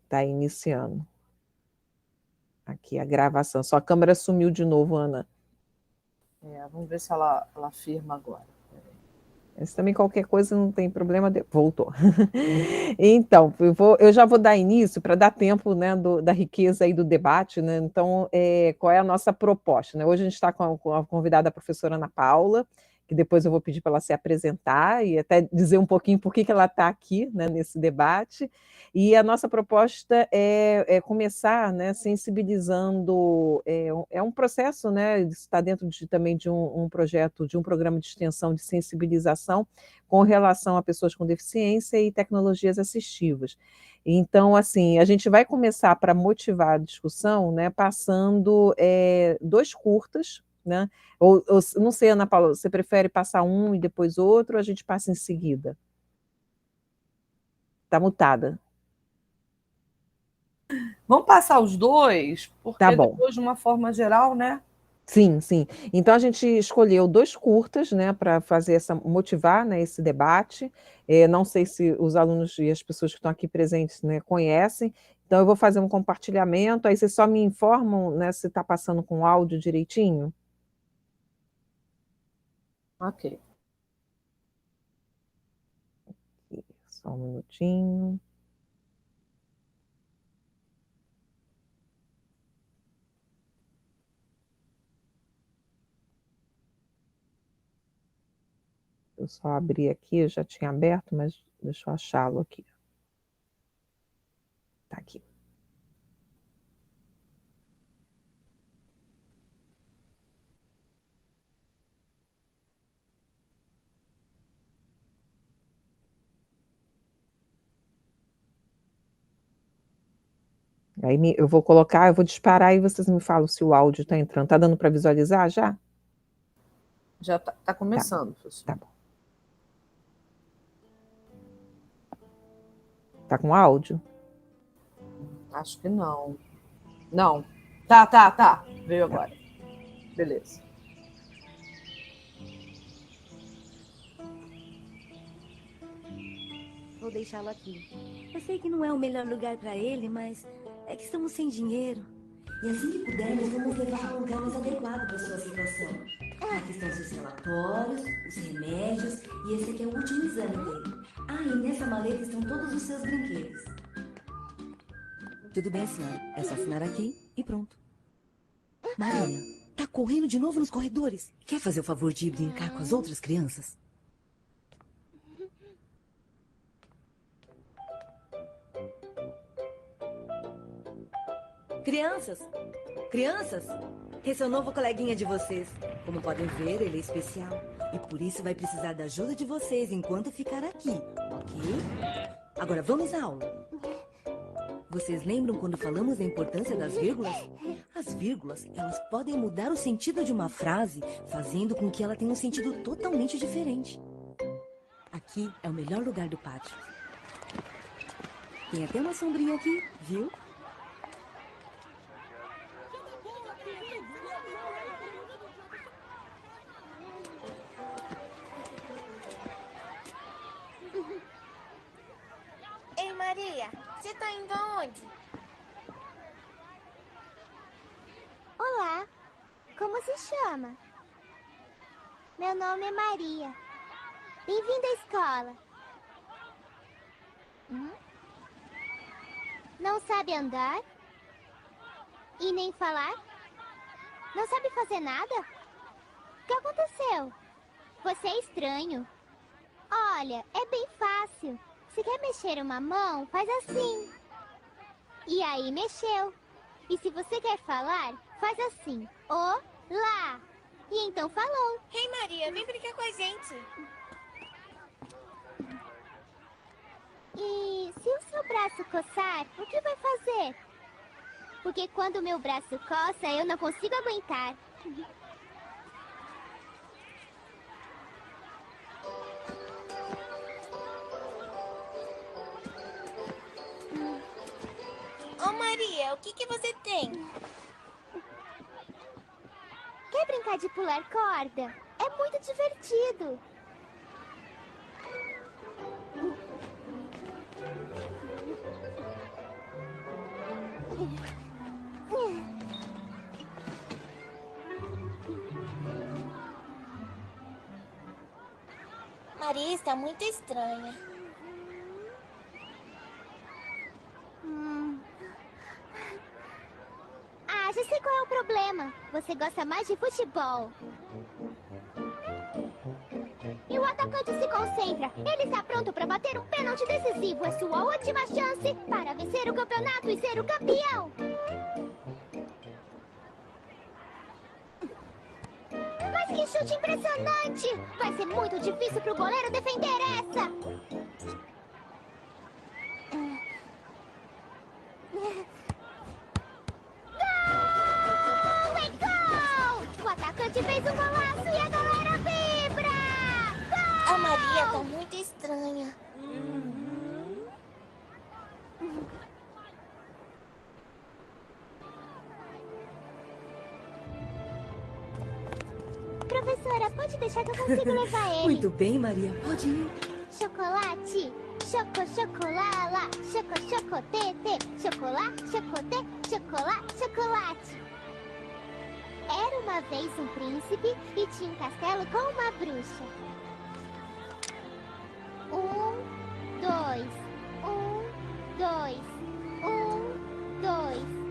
Tá iniciando. Aqui a gravação. Sua câmera sumiu de novo, Ana. Vamos ver se ela firma agora. Mas também qualquer coisa não tem problema. Voltou. Então, eu já vou dar início para dar tempo, né, da riqueza aí do debate, né? Então, qual é a nossa proposta, né? Hoje a gente está com a convidada a professora Ana Paula, que depois eu vou pedir para ela se apresentar e até dizer um pouquinho por que ela está aqui, né, nesse debate. E a nossa proposta é começar, né, sensibilizando, um processo, né, está dentro também de um projeto, de um programa de extensão de sensibilização com relação a pessoas com deficiência e tecnologias assistivas. Então, assim, a gente vai começar para motivar a discussão, né, passando 2 curtas, né? Ou não sei, Ana Paula, você prefere passar um e depois outro, ou a gente passa em seguida? Está mutada. Vamos passar os 2, Tá porque bom. depois, de uma forma geral, né? Sim, sim. Então a gente escolheu 2 curtas, né, para fazer motivar, né, esse debate. Não sei se os alunos e as pessoas que estão aqui presentes, né, conhecem. Então eu vou fazer um compartilhamento, aí vocês só me informam, né, se está passando com o áudio direitinho? Ok. Aqui, só um minutinho. Eu só abri aqui, eu já tinha aberto, mas deixa eu achá-lo aqui. Está aqui. Aí eu vou colocar, eu vou disparar e vocês me falam se o áudio está entrando. Está dando para visualizar já? Já está começando, professor. Tá bom. Tá com áudio? Acho que não. Não. Tá. Veio agora. Beleza. Vou deixá-lo aqui. Eu sei que não é o melhor lugar para ele, mas é que estamos sem dinheiro. E assim que pudermos, vamos levar a um lugar mais adequado para sua situação. Aqui estão seus relatórios, os remédios e esse aqui é o último exame dele. E nessa maleta estão todos os seus brinquedos. Tudo bem, senhora. É só assinar aqui e pronto. Maria, tá correndo de novo nos corredores. Quer fazer o favor de ir brincar com as outras crianças? Crianças! Crianças! Esse é o novo coleguinha de vocês. Como podem ver, ele é especial. E por isso vai precisar da ajuda de vocês enquanto ficar aqui, ok? Agora vamos à aula. Vocês lembram quando falamos da importância das vírgulas? As vírgulas, elas podem mudar o sentido de uma frase, fazendo com que ela tenha um sentido totalmente diferente. Aqui é o melhor lugar do pátio. Tem até uma sombrinha aqui, viu? Ei, Maria, você tá indo aonde? Olá, como se chama? Meu nome é Maria. Bem-vinda à escola. Não sabe andar? E nem falar? Não sabe fazer nada? O que aconteceu? Você é estranho. Olha, é bem fácil. Se quer mexer uma mão, faz assim. E aí mexeu. E se você quer falar, faz assim. Olá. E então falou. Ei, Maria, vem brincar com a gente. E se o seu braço coçar, o que vai fazer? Porque quando o meu braço coça, eu não consigo aguentar. Ô, Maria, o que você tem? Quer brincar de pular corda? É muito divertido. Maria está muito estranha. Ah, já sei qual é o problema. Você gosta mais de futebol. E o atacante se concentra. Ele está pronto para bater um pênalti decisivo. É sua última chance para vencer o campeonato e ser o campeão. Mas que chute impressionante! Vai ser muito difícil para o goleiro defender essa. Gol! É gol! O atacante fez um golaço e a galera vibra! Gol! A Maria tá muito estranha. Professora, pode deixar que eu consigo levar ele. Muito bem, Maria. Pode ir. Chocolate, chocolala, chocotete, chocolate, chocolate. Era uma vez um príncipe e tinha um castelo com uma bruxa. 1, 2, 1, 2, 1, 2.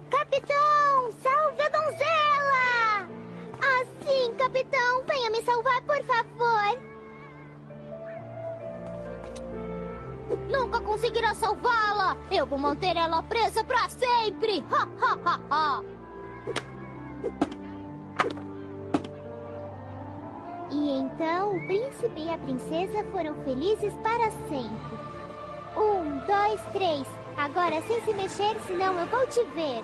Capitão, salve a donzela! Assim, capitão, venha me salvar, por favor. Nunca conseguirá salvá-la. Eu vou manter ela presa pra sempre. Ha, ha, ha, ha. E então o príncipe e a princesa foram felizes para sempre. 1, 2, 3. Agora sem se mexer, senão eu vou te ver.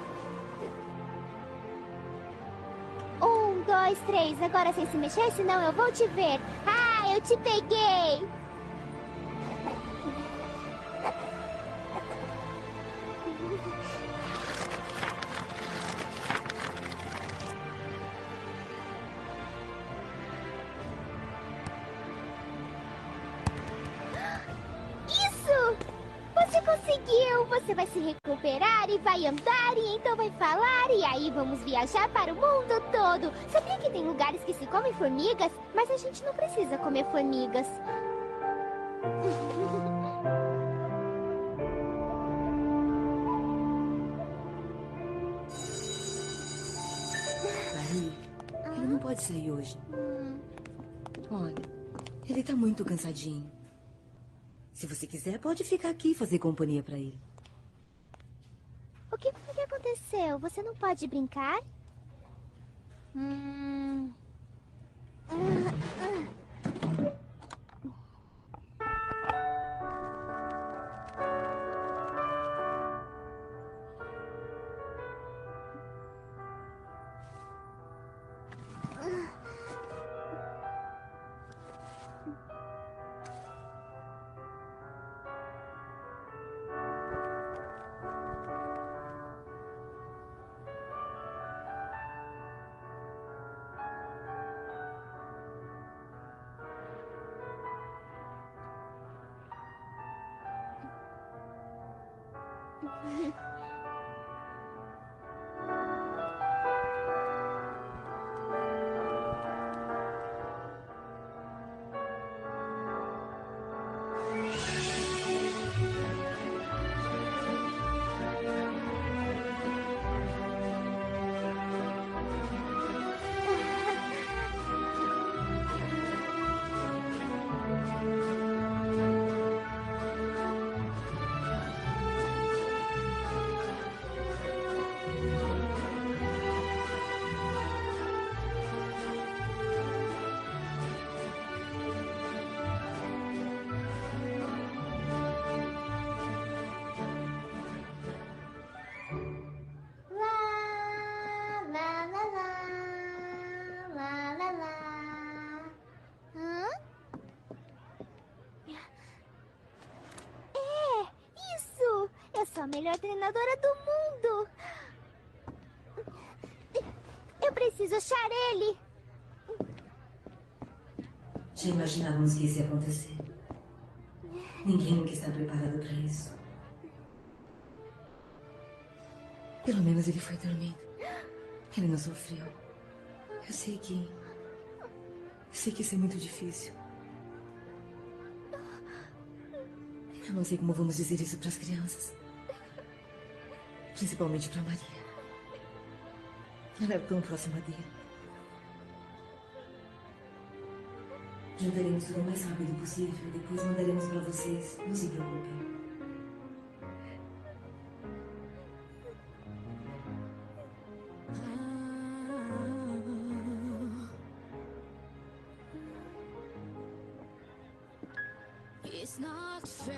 1, 2, 3. Agora sem se mexer, senão eu vou te ver. Ah, eu te peguei! Isso! Você conseguiu! Você vai se recuperar e vai andar e então vai falar e aí vamos viajar para o mundo todo! Sabia que tem lugares que se comem formigas? Mas a gente não precisa comer formigas. Maria, ele não pode sair hoje. Olha, ele tá muito cansadinho. Se você quiser, pode ficar aqui e fazer companhia pra ele. O que foi que aconteceu? Você não pode brincar? A melhor treinadora do mundo. Eu preciso achar ele. Já imaginávamos que isso ia acontecer. Ninguém nunca está preparado para isso. Pelo menos ele foi dormindo. Ele não sofreu. Eu sei que isso é muito difícil. Eu não sei como vamos dizer isso para as crianças. Principalmente para Maria. Ela é tão próxima dele. Juntaremos tudo o mais rápido possível e depois mandaremos para vocês. Não se preocupem. It's not fair.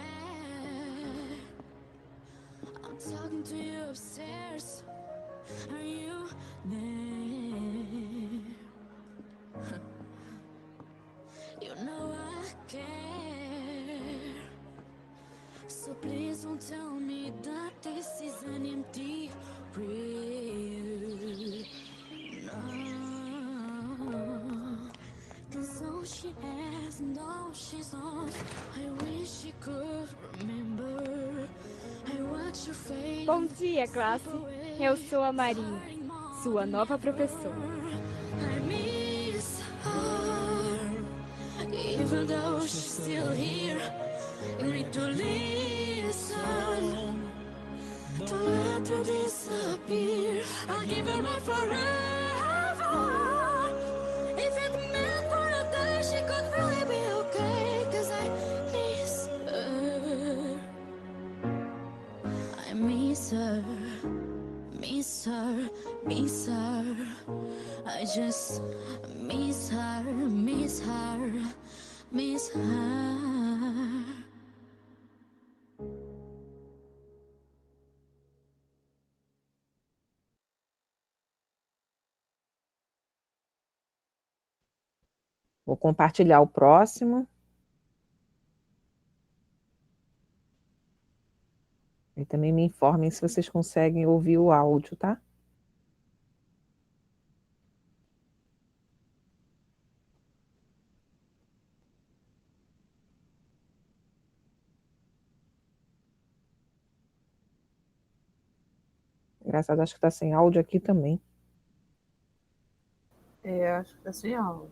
I'm talking to you upstairs. Are you there? You know I care. So please don't tell me that this is an empty prayer. No. Cause all she has and all she's on. I wish she could remember. I watch her face. Bom dia, classe. Eu sou a Maria, sua nova professora. I miss her, even though she's still here. You need to listen, to let her disappear. I'll give her my forever. If it meant for a day, she could really be okay. Cause I miss her. I miss her, miss her, miss her. I just miss her, miss her, miss her. Vou compartilhar o próximo. E também me informem se vocês conseguem ouvir o áudio, tá? Engraçado, acho que tá sem áudio aqui também. Acho que tá sem áudio.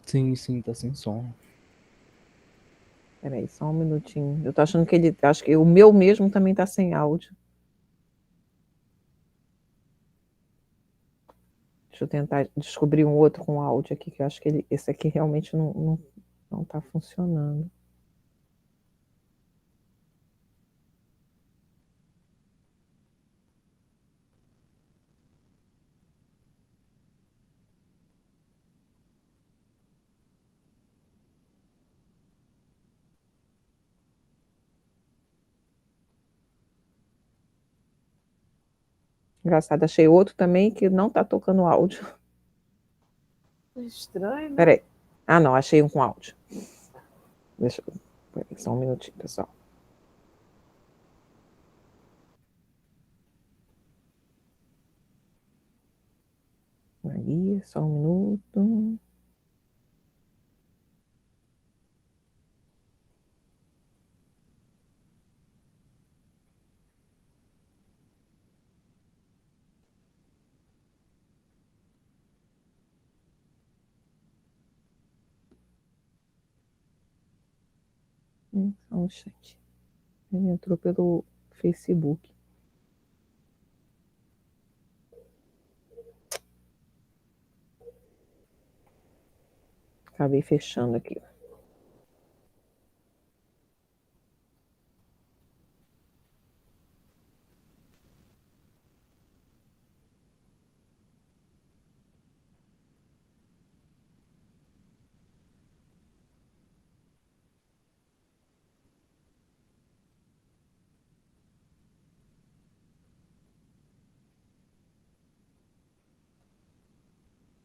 Sim, tá sem som. Peraí, só um minutinho. Eu tô achando que acho que o meu mesmo também tá sem áudio. Deixa eu tentar descobrir um outro com áudio aqui, que eu acho que esse aqui realmente não tá funcionando. Engraçado, achei outro também que não tá tocando áudio. Estranho, né? Peraí. Ah, não, achei um com áudio. Deixa eu... Peraí, só um minutinho, pessoal. Aí, só um minuto. Só um instante. Ele entrou pelo Facebook. Acabei fechando aqui.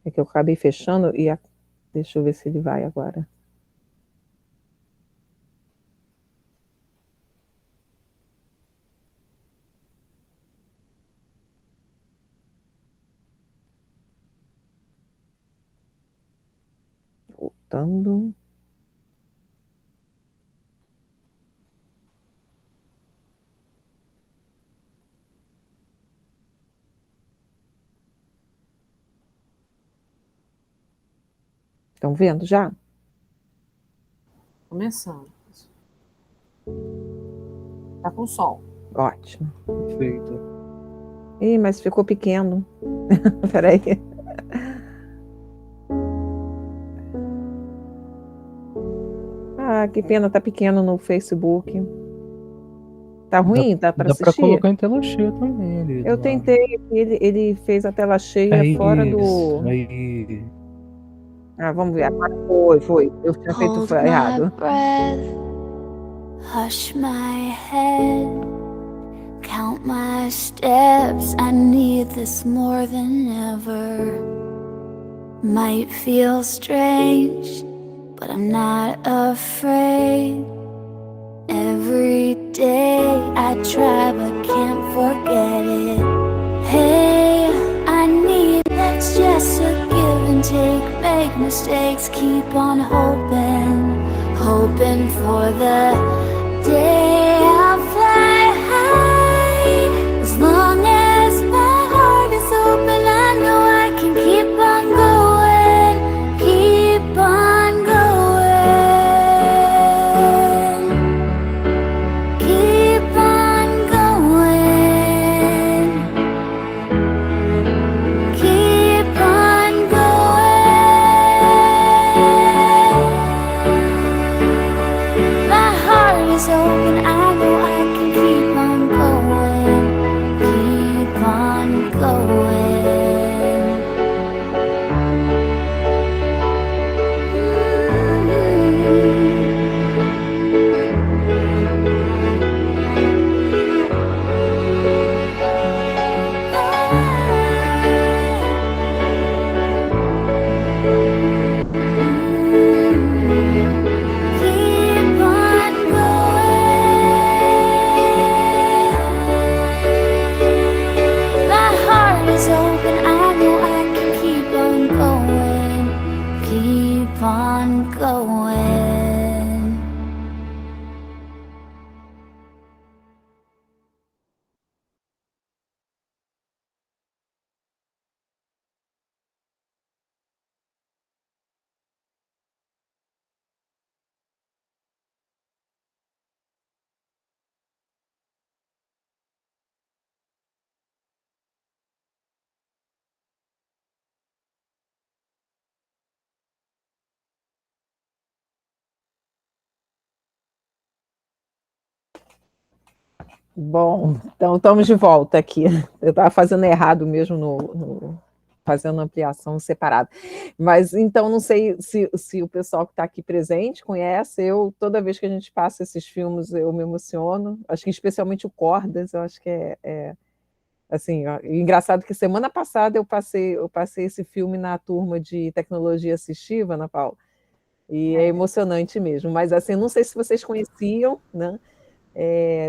É que eu acabei fechando e deixa eu ver se ele vai agora. Voltando. Estão vendo já? Começando. Tá com som. Ótimo. Perfeito. Ih, mas ficou pequeno. Peraí. Ah, que pena, tá pequeno no Facebook. Tá ruim? Tá para Dá pra assistir? colocar em tela cheia também ali. Eu tentei, ele fez a tela cheia É fora isso, do... aí. Ah, vamos ver. Agora foi. Eu tinha feito Hold errado. my breath, hush my head, count my steps. I need this more than ever. Might feel strange, but I'm not afraid. Every day I try but can't forget it. Hey, I need, let's just a give and take. Make mistakes, keep on hoping for the day I'll fly high. As long as my heart is open, I know I can keep on going, keep on going, keep on going, keep on going. My heart is open, I know I can keep on going, keep on going. Keep on going. My heart is open, I know I can keep on going, keep on going. Bom, então estamos de volta aqui. Eu estava fazendo errado mesmo fazendo ampliação separada. Mas então não sei se o pessoal que está aqui presente conhece. Eu, toda vez que a gente passa esses filmes, eu me emociono. Acho que especialmente o Cordas, eu acho que assim, ó, engraçado que semana passada eu passei esse filme na turma de tecnologia assistiva, Ana Paula, e é emocionante mesmo. Mas assim, não sei se vocês conheciam, né?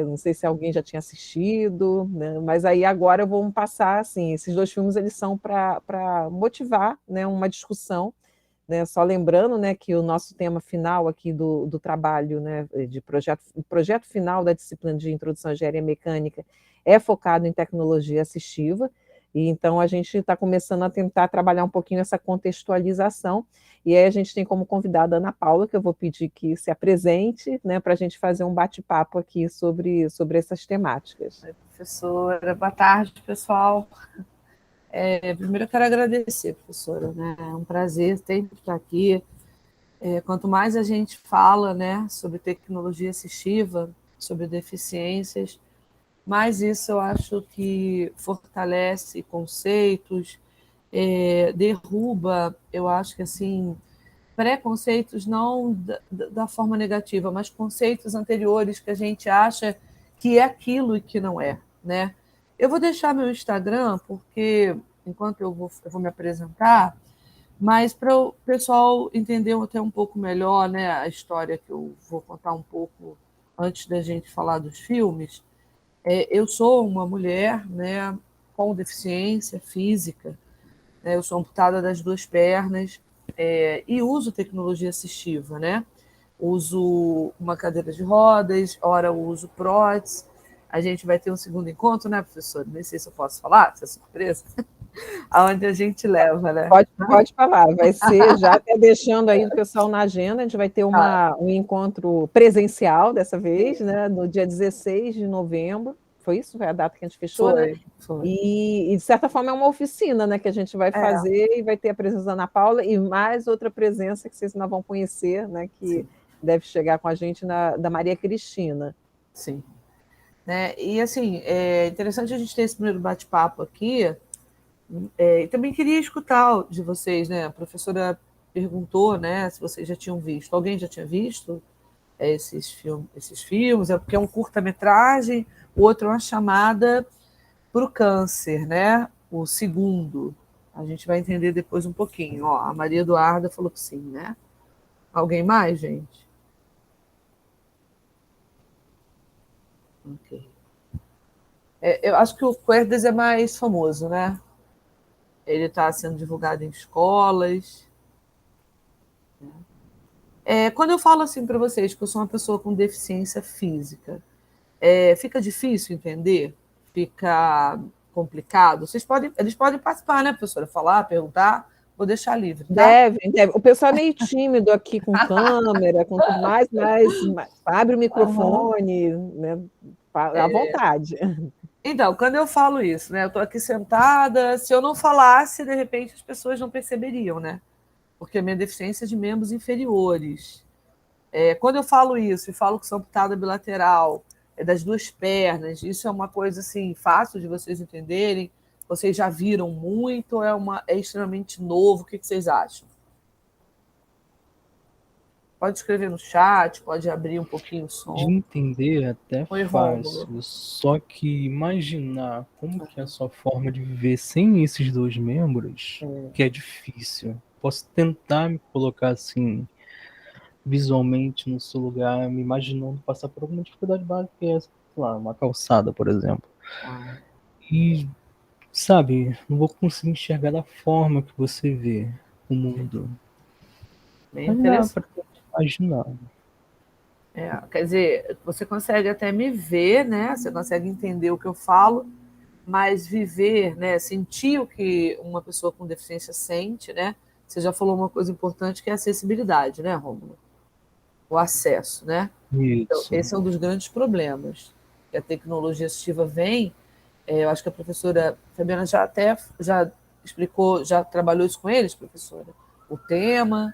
Não sei se alguém já tinha assistido, né? Mas aí agora vamos passar, assim, esses dois filmes eles são para motivar, né, uma discussão, né? Só lembrando, né, que o nosso tema final aqui do trabalho, né, o projeto final da disciplina de Introdução à Engenharia Mecânica é focado em tecnologia assistiva, e então a gente está começando a tentar trabalhar um pouquinho essa contextualização, e aí a gente tem como convidada a Ana Paula, que eu vou pedir que se apresente, né, para a gente fazer um bate-papo aqui sobre essas temáticas. Oi, professora, boa tarde, pessoal. Primeiro eu quero agradecer, professora, né? É um prazer sempre estar aqui. Quanto mais a gente fala, né, sobre tecnologia assistiva, sobre deficiências, mais isso eu acho que fortalece conceitos, derruba, eu acho que assim, preconceitos não da forma negativa, mas conceitos anteriores que a gente acha que é aquilo e que não é, né? Eu vou deixar meu Instagram, porque enquanto eu vou me apresentar, mas para o pessoal entender até um pouco melhor, né, a história que eu vou contar um pouco antes da gente falar dos filmes. Eu sou uma mulher, né, com deficiência física, né, eu sou amputada das duas pernas, e uso tecnologia assistiva, né? Uso uma cadeira de rodas, ora eu uso prótese. A gente vai ter um segundo encontro, né, professor? Nem sei se eu posso falar, se é surpresa. aonde a gente leva, né? Pode falar, vai ser, já até deixando aí o pessoal na agenda, a gente vai ter um encontro presencial dessa vez, né, no dia 16 de novembro, foi isso? Foi a data que a gente fechou, né? Foi. E, de certa forma, é uma oficina, né, que a gente vai fazer e vai ter a presença da Ana Paula e mais outra presença que vocês ainda vão conhecer, né, que deve chegar com a gente, da Maria Cristina. Sim. Né? E, assim, é interessante a gente ter esse primeiro bate-papo aqui. E também queria escutar de vocês, né? A professora perguntou, né, se vocês já tinham visto. Alguém já tinha visto esses filmes? É porque é um curta-metragem, o outro é uma chamada para o câncer, né? O segundo. A gente vai entender depois um pouquinho. Ó, a Maria Eduarda falou que sim, né? Alguém mais, gente? Ok. Eu acho que o Querdes é mais famoso, né? Ele está sendo divulgado em escolas. Quando eu falo assim para vocês que eu sou uma pessoa com deficiência física, fica difícil entender? Fica complicado? Eles podem participar, né, professora? Falar, perguntar, vou deixar livre, tá? Deve. O pessoal é meio tímido aqui com câmera, com tudo mais, mas abre o microfone, né, à vontade. Então, quando eu falo isso, né, eu estou aqui sentada, se eu não falasse, de repente as pessoas não perceberiam, né? Porque a minha deficiência é de membros inferiores. Quando eu falo isso e falo que sou amputada bilateral, das duas pernas, isso é uma coisa assim fácil de vocês entenderem? Vocês já viram muito? É extremamente novo? O que vocês acham? Pode escrever no chat, pode abrir um pouquinho o som. De entender até Oi, fácil, Rômulo. só que imaginar como que é a sua forma de viver sem esses dois membros, que é difícil. Posso tentar me colocar assim, visualmente no seu lugar, me imaginando passar por alguma dificuldade básica, que é, sei lá, uma calçada, por exemplo. E, sabe, não vou conseguir enxergar da forma que você vê o mundo. Bem Mas dá interessante. pra imaginar. Quer dizer, você consegue até me ver, né? Você consegue entender o que eu falo, mas viver, né? Sentir o que uma pessoa com deficiência sente, né? Você já falou uma coisa importante que é a acessibilidade, né, Rômulo? O acesso, né? Então, Isso. esse é um dos grandes problemas. Que a tecnologia assistiva vem, eu acho que a professora Fabiana já explicou, já trabalhou isso com eles, professora? O tema.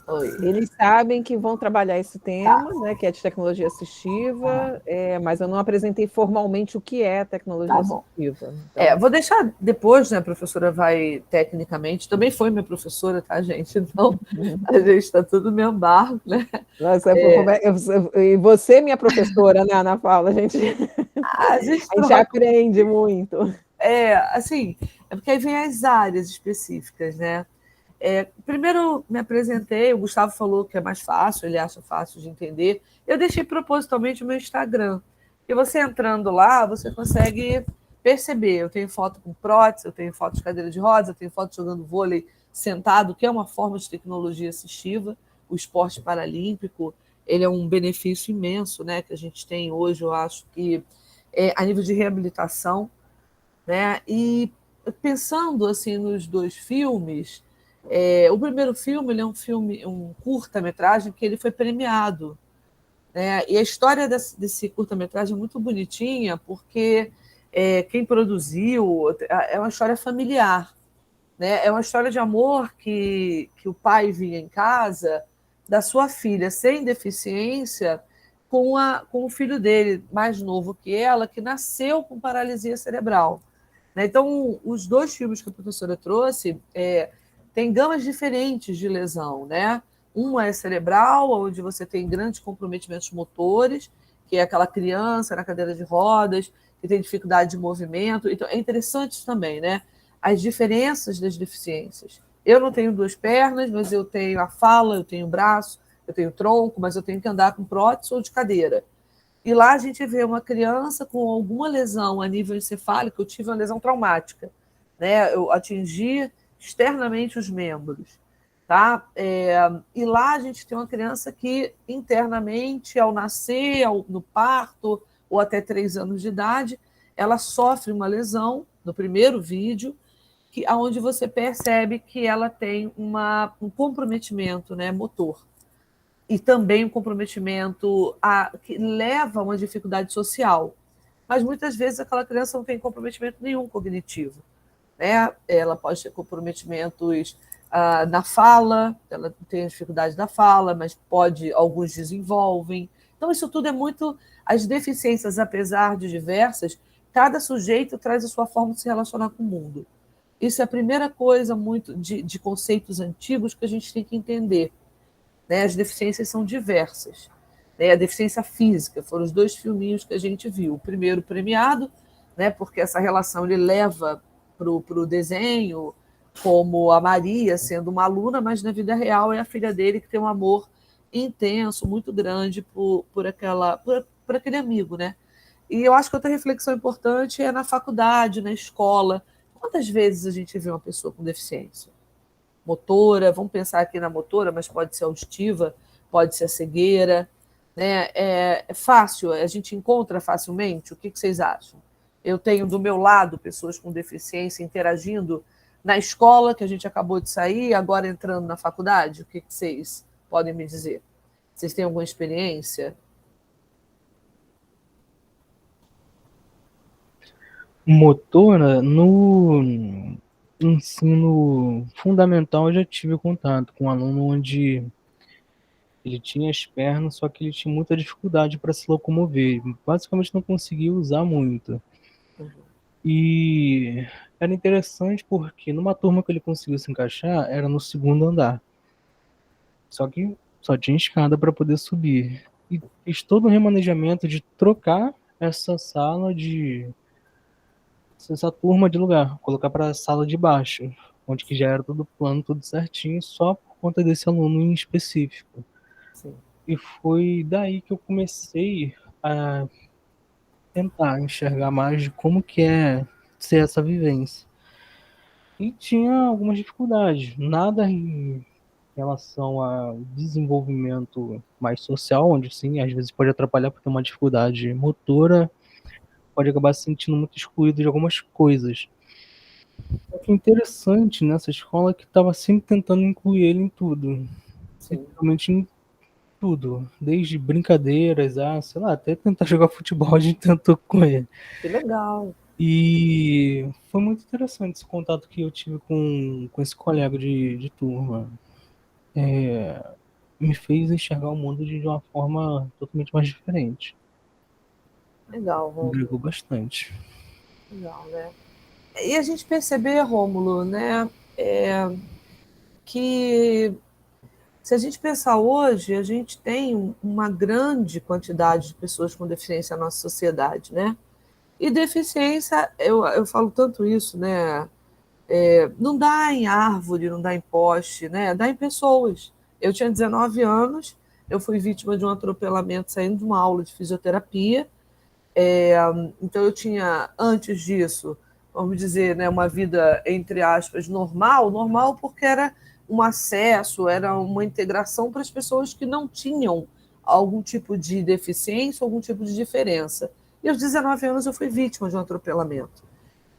Oi. Eles sabem que vão trabalhar esse tema, né, que é de tecnologia assistiva, mas eu não apresentei formalmente o que é tecnologia assistiva. Então... vou deixar depois, né, a professora vai tecnicamente, também foi minha professora, tá, gente? Então, a gente está tudo no mesmo barco, né? Nossa, e você, minha professora, né, Ana Paula, a gente aprende muito. Assim, porque aí vem as áreas específicas, né? Primeiro me apresentei, o Gustavo falou que é mais fácil, ele acha fácil de entender. Eu deixei propositalmente o meu Instagram. E você entrando lá, você consegue perceber. Eu tenho foto com prótese, eu tenho foto de cadeira de rodas, eu tenho foto jogando vôlei sentado, que é uma forma de tecnologia assistiva. O esporte paralímpico, ele é um benefício imenso, né, que a gente tem hoje, eu acho que a nível de reabilitação, né? E pensando assim nos dois filmes, o primeiro filme, ele é um curta-metragem que ele foi premiado, né? E a história desse curta-metragem é muito bonitinha, porque quem produziu é uma história familiar, né? É uma história de amor que o pai via em casa da sua filha sem deficiência com o filho dele, mais novo que ela, que nasceu com paralisia cerebral. Então, os dois filmes que a professora trouxe têm gamas diferentes de lesão, né? Uma é cerebral, onde você tem grandes comprometimentos motores, que é aquela criança na cadeira de rodas, que tem dificuldade de movimento. Então, é interessante isso também, né? As diferenças das deficiências. Eu não tenho duas pernas, mas eu tenho a fala, eu tenho o braço, eu tenho o tronco, mas eu tenho que andar com prótese ou de cadeira. E lá a gente vê uma criança com alguma lesão a nível encefálico. Eu tive uma lesão traumática, né? Eu atingi externamente os membros, tá? E lá a gente tem uma criança que internamente, ao nascer, no parto, ou até 3 anos de idade, ela sofre uma lesão no primeiro vídeo, onde você percebe que ela tem um comprometimento, né, motor. E também um comprometimento que leva a uma dificuldade social. Mas muitas vezes aquela criança não tem comprometimento nenhum cognitivo, né? Ela pode ter comprometimentos na fala, ela tem dificuldade da fala, mas alguns desenvolvem. Então, isso tudo é muito... As deficiências, apesar de diversas, cada sujeito traz a sua forma de se relacionar com o mundo. Isso é a primeira coisa muito de conceitos antigos que a gente tem que entender. Né? As deficiências são diversas. Né? A deficiência física, foram os 2 filminhos que a gente viu. O primeiro premiado, né? Porque essa relação ele leva para o desenho, como a Maria sendo uma aluna, mas na vida real é a filha dele que tem um amor intenso, muito grande por aquele amigo. Né? E eu acho que outra reflexão importante é na faculdade, na escola. Quantas vezes a gente vê uma pessoa com deficiência? Motora, vamos pensar aqui na motora, mas pode ser auditiva, pode ser a cegueira. Né? É fácil, a gente encontra facilmente. O que vocês acham? Eu tenho do meu lado pessoas com deficiência interagindo na escola, que a gente acabou de sair, agora entrando na faculdade. O que vocês podem me dizer? Vocês têm alguma experiência? Motora, no ensino fundamental eu já tive contato com um aluno onde ele tinha as pernas, só que ele tinha muita dificuldade para se locomover. Basicamente não conseguia usar muito. E era interessante porque numa turma que ele conseguiu se encaixar era no 2º andar. Só que só tinha escada para poder subir. E fiz todo um remanejamento de trocar essa turma de lugar, colocar para a sala de baixo, onde que já era tudo plano, tudo certinho, só por conta desse aluno em específico. Sim. E foi daí que eu comecei a tentar enxergar mais de como que é ser essa vivência. E tinha algumas dificuldades, nada em relação ao desenvolvimento mais social, onde sim, às vezes pode atrapalhar por ter uma dificuldade motora, pode acabar se sentindo muito excluído de algumas coisas. Só que interessante nessa escola é que estava sempre tentando incluir ele em tudo. Literalmente em tudo. Desde brincadeiras, sei lá, até tentar jogar futebol a gente tentou com ele. Que legal. E foi muito interessante esse contato que eu tive com esse colega de turma. Me fez enxergar o mundo de uma forma totalmente mais diferente. Legal, Rômulo. Brigou bastante. Legal, né? E a gente perceber, Rômulo, né, que se a gente pensar hoje, a gente tem uma grande quantidade de pessoas com deficiência na nossa sociedade, né? E deficiência, eu falo tanto isso, né? Não dá em árvore, não dá em poste, né? Dá em pessoas. Eu tinha 19 anos, eu fui vítima de um atropelamento saindo de uma aula de fisioterapia. Então eu tinha, antes disso, vamos dizer, né, uma vida, entre aspas, normal porque era um acesso, era uma integração para as pessoas que não tinham algum tipo de deficiência, algum tipo de diferença. E aos 19 anos eu fui vítima de um atropelamento.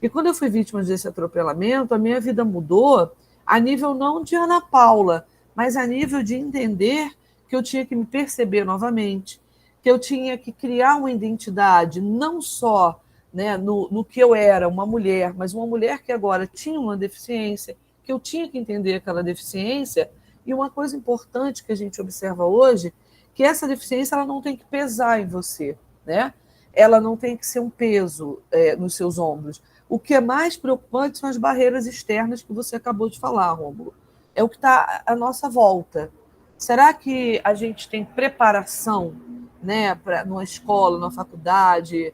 E quando eu fui vítima desse atropelamento, a minha vida mudou a nível não de Ana Paula, mas a nível de entender que eu tinha que me perceber novamente, que eu tinha que criar uma identidade não só, né, no que eu era, uma mulher, mas uma mulher que agora tinha uma deficiência, que eu tinha que entender aquela deficiência. E uma coisa importante que a gente observa hoje, que essa deficiência ela não tem que pesar em você, né? Ela não tem que ser um peso nos seus ombros. O que é mais preocupante são as barreiras externas que você acabou de falar, Rômulo. É o que está à nossa volta. Será que a gente tem preparação, né, numa escola, numa faculdade,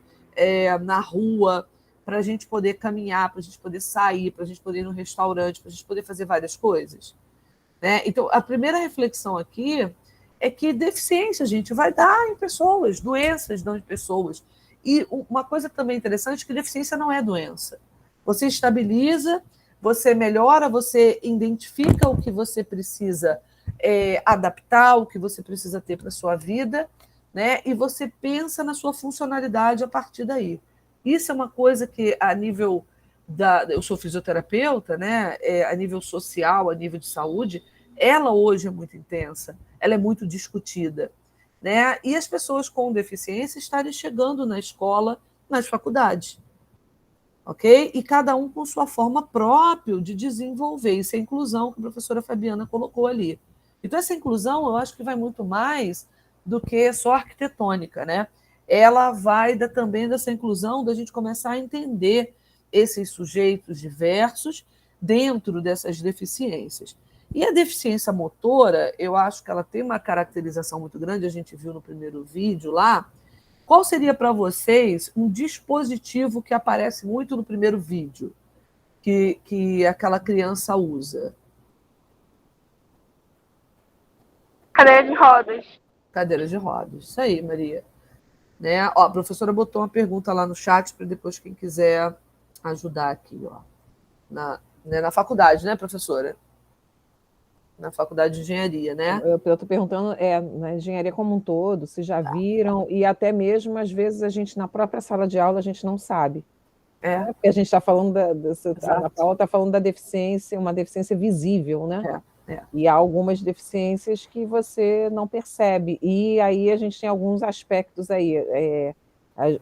na rua, para a gente poder caminhar, para a gente poder sair, para a gente poder ir no restaurante, para a gente poder fazer várias coisas? Né? Então, a primeira reflexão aqui é que deficiência, gente, vai dar em pessoas, doenças dão em pessoas. E uma coisa também interessante é que deficiência não é doença. Você estabiliza, você melhora, você identifica o que você precisa adaptar, o que você precisa ter para a sua vida, né? E você pensa na sua funcionalidade a partir daí. Isso é uma coisa que, a nível eu sou fisioterapeuta, né? A nível social, a nível de saúde, ela hoje é muito intensa, ela é muito discutida, né? E as pessoas com deficiência estarem chegando na escola, nas faculdades, ok? E cada um com sua forma própria de desenvolver. Isso é a inclusão que a professora Fabiana colocou ali. Então, essa inclusão, eu acho que vai muito mais do que só arquitetônica, né? Ela vai também dessa inclusão da gente começar a entender esses sujeitos diversos dentro dessas deficiências. E a deficiência motora, eu acho que ela tem uma caracterização muito grande, a gente viu no primeiro vídeo lá. Qual seria para vocês um dispositivo que aparece muito no primeiro vídeo, que aquela criança usa? Cadeira de rodas. Cadeira de rodas. Isso aí, Maria. Né? Ó, a professora botou uma pergunta lá no chat para depois quem quiser ajudar aqui, ó. Na faculdade, né, professora? Na faculdade de engenharia, né? Eu estou perguntando, na engenharia como um todo, se já viram, e até mesmo, às vezes, a gente, na própria sala de aula, a gente não sabe. Porque a gente está falando a Paula está falando da deficiência, uma deficiência visível, né? E há algumas deficiências que você não percebe. E aí a gente tem alguns aspectos aí.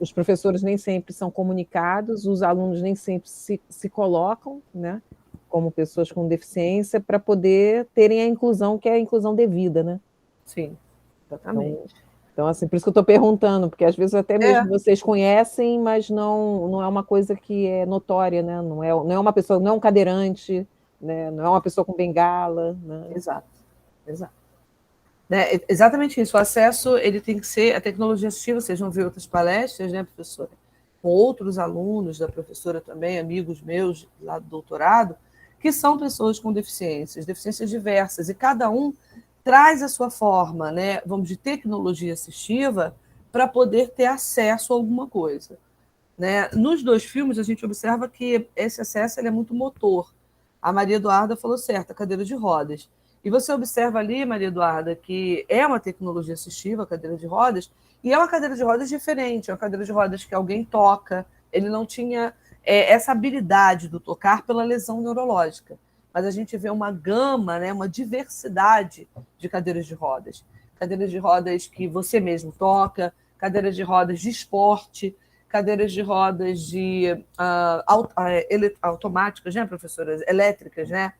Os professores nem sempre são comunicados, os alunos nem sempre se colocam, né, como pessoas com deficiência, para poder terem a inclusão, que é a inclusão devida, né? Sim, exatamente. Então, assim, por isso que eu estou perguntando, porque às vezes até mesmo vocês conhecem, mas não é uma coisa que é notória, né? Não é uma pessoa, não é um cadeirante, né? Não é uma pessoa com bengala, né? Exato. Né? Exatamente isso. O acesso, ele tem que ser a tecnologia assistiva. Vocês vão ver outras palestras, né, professora? Com outros alunos da professora também, amigos meus lá do doutorado, que são pessoas com deficiências diversas, e cada um traz a sua forma, né, vamos, de tecnologia assistiva para poder ter acesso a alguma coisa. Né? Nos 2 filmes, a gente observa que esse acesso ele é muito motor. A Maria Eduarda falou certo, a cadeira de rodas. E você observa ali, Maria Eduarda, que é uma tecnologia assistiva, a cadeira de rodas, e é uma cadeira de rodas diferente, é uma cadeira de rodas que alguém toca, ele não tinha essa habilidade do tocar pela lesão neurológica. Mas a gente vê uma gama, né, uma diversidade de cadeiras de rodas. Cadeiras de rodas que você mesmo toca, cadeiras de rodas de esporte, cadeiras de rodas automáticas, né, professoras? Elétricas, né?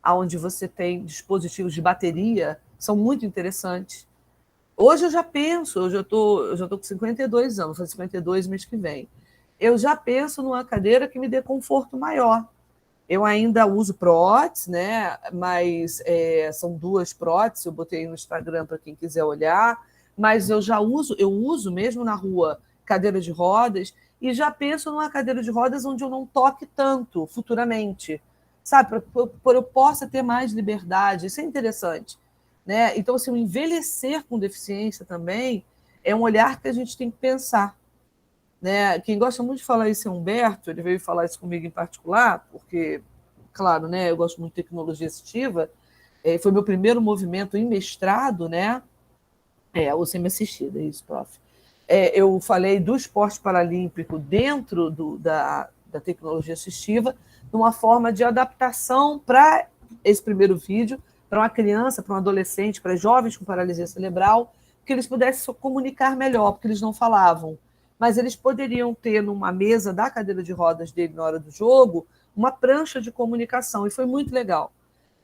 Onde você tem dispositivos de bateria, são muito interessantes. Hoje eu já penso, eu já estou com 52 anos, vou fazer 52 mês que vem. Eu já penso numa cadeira que me dê conforto maior. Eu ainda uso prótese, né? Mas são 2 próteses, eu botei no Instagram para quem quiser olhar, mas eu uso mesmo na rua cadeira de rodas, e já penso numa cadeira de rodas onde eu não toque tanto futuramente, sabe? Para eu possa ter mais liberdade, isso é interessante. Né? Então, assim, o envelhecer com deficiência também é um olhar que a gente tem que pensar. Né? Quem gosta muito de falar isso é Humberto, ele veio falar isso comigo em particular, porque, claro, né, eu gosto muito de tecnologia assistiva, foi meu primeiro movimento em mestrado, né? Ou semi-assistida, isso, prof. Eu falei do esporte paralímpico dentro da tecnologia assistiva, numa forma de adaptação para esse primeiro vídeo, para uma criança, para um adolescente, para jovens com paralisia cerebral, que eles pudessem se comunicar melhor, porque eles não falavam. Mas eles poderiam ter, numa mesa da cadeira de rodas dele na hora do jogo, uma prancha de comunicação, e foi muito legal.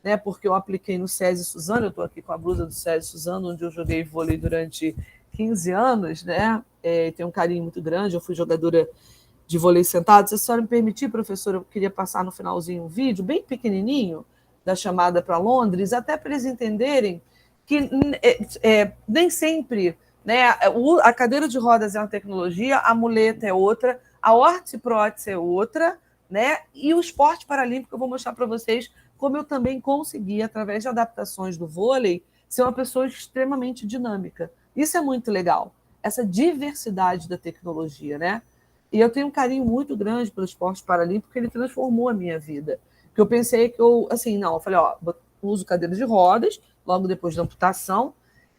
Né? Porque eu apliquei no SESI Suzano, eu estou aqui com a blusa do SESI Suzano, onde eu joguei vôlei durante 15 anos, né? Tenho um carinho muito grande, eu fui jogadora de vôlei sentado. Se a senhora me permitir, professora, eu queria passar no finalzinho um vídeo bem pequenininho da chamada para Londres, até para eles entenderem que nem sempre, né, a cadeira de rodas é uma tecnologia, a muleta é outra, a órtese-prótese é outra, né? E o esporte paralímpico eu vou mostrar para vocês como eu também consegui, através de adaptações do vôlei, ser uma pessoa extremamente dinâmica. Isso é muito legal, essa diversidade da tecnologia, né? E eu tenho um carinho muito grande pelo esporte paralímpico, porque ele transformou a minha vida. Porque eu pensei que eu falei, uso cadeira de rodas, logo depois da amputação,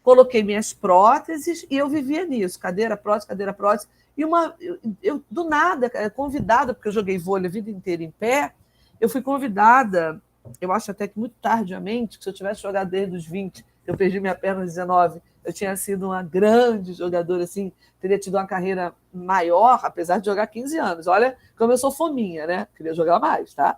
coloquei minhas próteses e eu vivia nisso, cadeira, prótese. E eu do nada, convidada, porque eu joguei vôlei a vida inteira em pé, eu fui convidada, eu acho até que muito tardiamente, que se eu tivesse jogado desde os 20, eu perdi minha perna aos 19, eu tinha sido uma grande jogadora, assim, teria tido uma carreira maior, apesar de jogar 15 anos. Olha como eu sou fominha, né? Queria jogar mais, tá?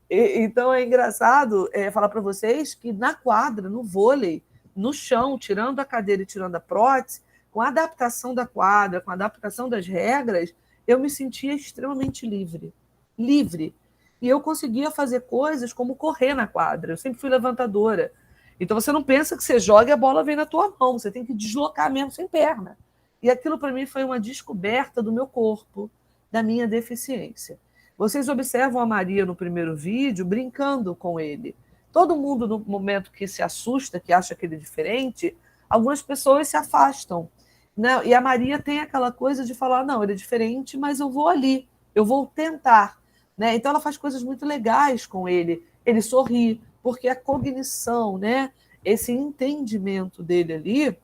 Então é engraçado falar para vocês que na quadra, no vôlei, no chão, tirando a cadeira e tirando a prótese, com a adaptação da quadra, com a adaptação das regras, eu me sentia extremamente livre. Livre. E eu conseguia fazer coisas como correr na quadra. Eu sempre fui levantadora. Então você não pensa que você joga e a bola vem na tua mão. Você tem que deslocar mesmo sem perna. E aquilo para mim foi uma descoberta do meu corpo, da minha deficiência. Vocês observam a Maria no primeiro vídeo brincando com ele. Todo mundo, no momento que se assusta, que acha que ele é diferente, algumas pessoas se afastam. Né? E a Maria tem aquela coisa de falar, não, ele é diferente, mas eu vou ali, eu vou tentar. Né? Então ela faz coisas muito legais com ele. Ele sorri, porque a cognição, né? Esse entendimento dele ali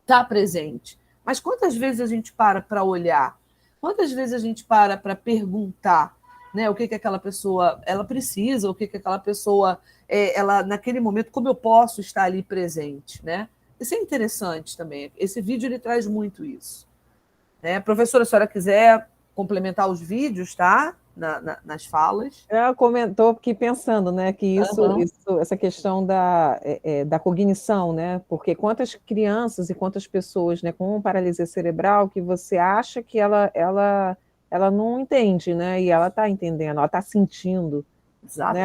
está presente. Mas quantas vezes a gente para olhar? Quantas vezes a gente para perguntar, né, o que aquela pessoa ela precisa, o que aquela pessoa, ela naquele momento, como eu posso estar ali presente, né? Isso é interessante também. Esse vídeo ele traz muito isso. Né? Professora, se a senhora quiser complementar os vídeos, tá? Nas falas. Ela comentou aqui pensando, né, que essa questão da cognição, né, porque quantas crianças e quantas pessoas, né, com paralisia cerebral que você acha que ela não entende, né, e ela está entendendo, ela está sentindo, né,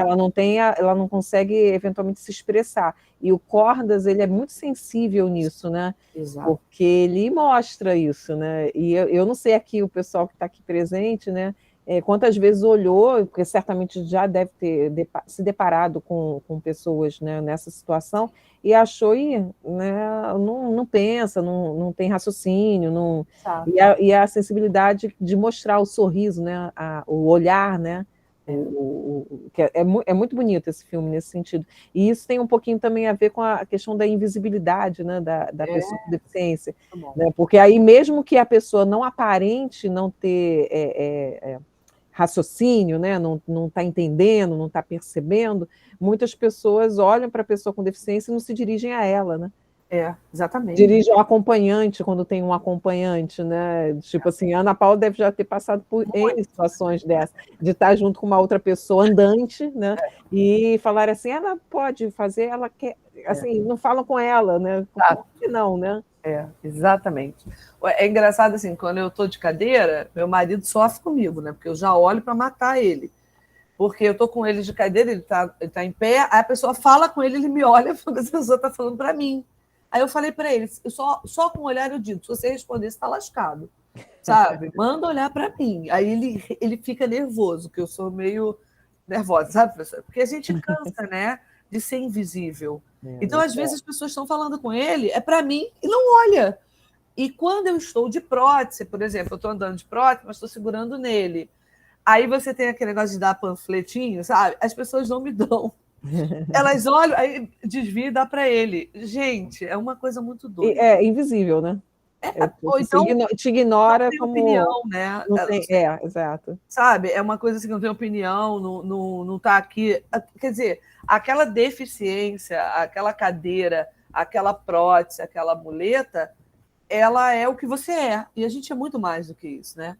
ela não consegue eventualmente se expressar. E o Cordas, ele é muito sensível nisso, né, porque ele mostra isso, né, e eu não sei aqui, o pessoal que está aqui presente, né, quantas vezes olhou, porque certamente já deve ter se deparado com pessoas, né, nessa situação, e achou, né, não pensa, não tem raciocínio, e a sensibilidade de mostrar o sorriso, né, o olhar, né, que é muito bonito esse filme nesse sentido. E isso tem um pouquinho também a ver com a questão da invisibilidade, né, da pessoa com deficiência, né, porque aí mesmo que a pessoa não aparente não ter raciocínio, né? Não está entendendo, não está percebendo, muitas pessoas olham para a pessoa com deficiência e não se dirigem a ela, né? Exatamente. Dirigem ao acompanhante, quando tem um acompanhante, né? Tipo assim, a Ana Paula deve já ter passado por N situações dessas, de estar junto com uma outra pessoa andante, né? E falar assim, ela pode fazer, ela quer, assim, não falam com ela, né? Por que não, né? Exatamente. É engraçado assim, quando eu estou de cadeira, meu marido sofre comigo, né? Porque eu já olho para matar ele. Porque eu estou com ele de cadeira, ele tá em pé, aí a pessoa fala com ele, ele me olha, a pessoa está falando para mim. Aí eu falei para ele, só com o olhar eu digo, se você responder, você está lascado. Sabe? Manda olhar para mim. Aí ele fica nervoso, que eu sou meio nervosa, sabe, professor? Porque a gente cansa, né? De ser invisível. Então, às vezes, as pessoas estão falando com ele, é para mim, e não olha. E quando eu estou de prótese, por exemplo, eu estou andando de prótese, mas estou segurando nele. Aí você tem aquele negócio de dar panfletinho, sabe? As pessoas não me dão. Elas olham, aí desvia e dá para ele. Gente, é uma coisa muito doida. É invisível, né? Ou então, te ignora não tem como... opinião, né? Não tem, exato. Sabe? É uma coisa assim que não tem opinião, não está aqui. Quer dizer, aquela deficiência, aquela cadeira, aquela prótese, aquela muleta, ela é o que você é. E a gente é muito mais do que isso, né?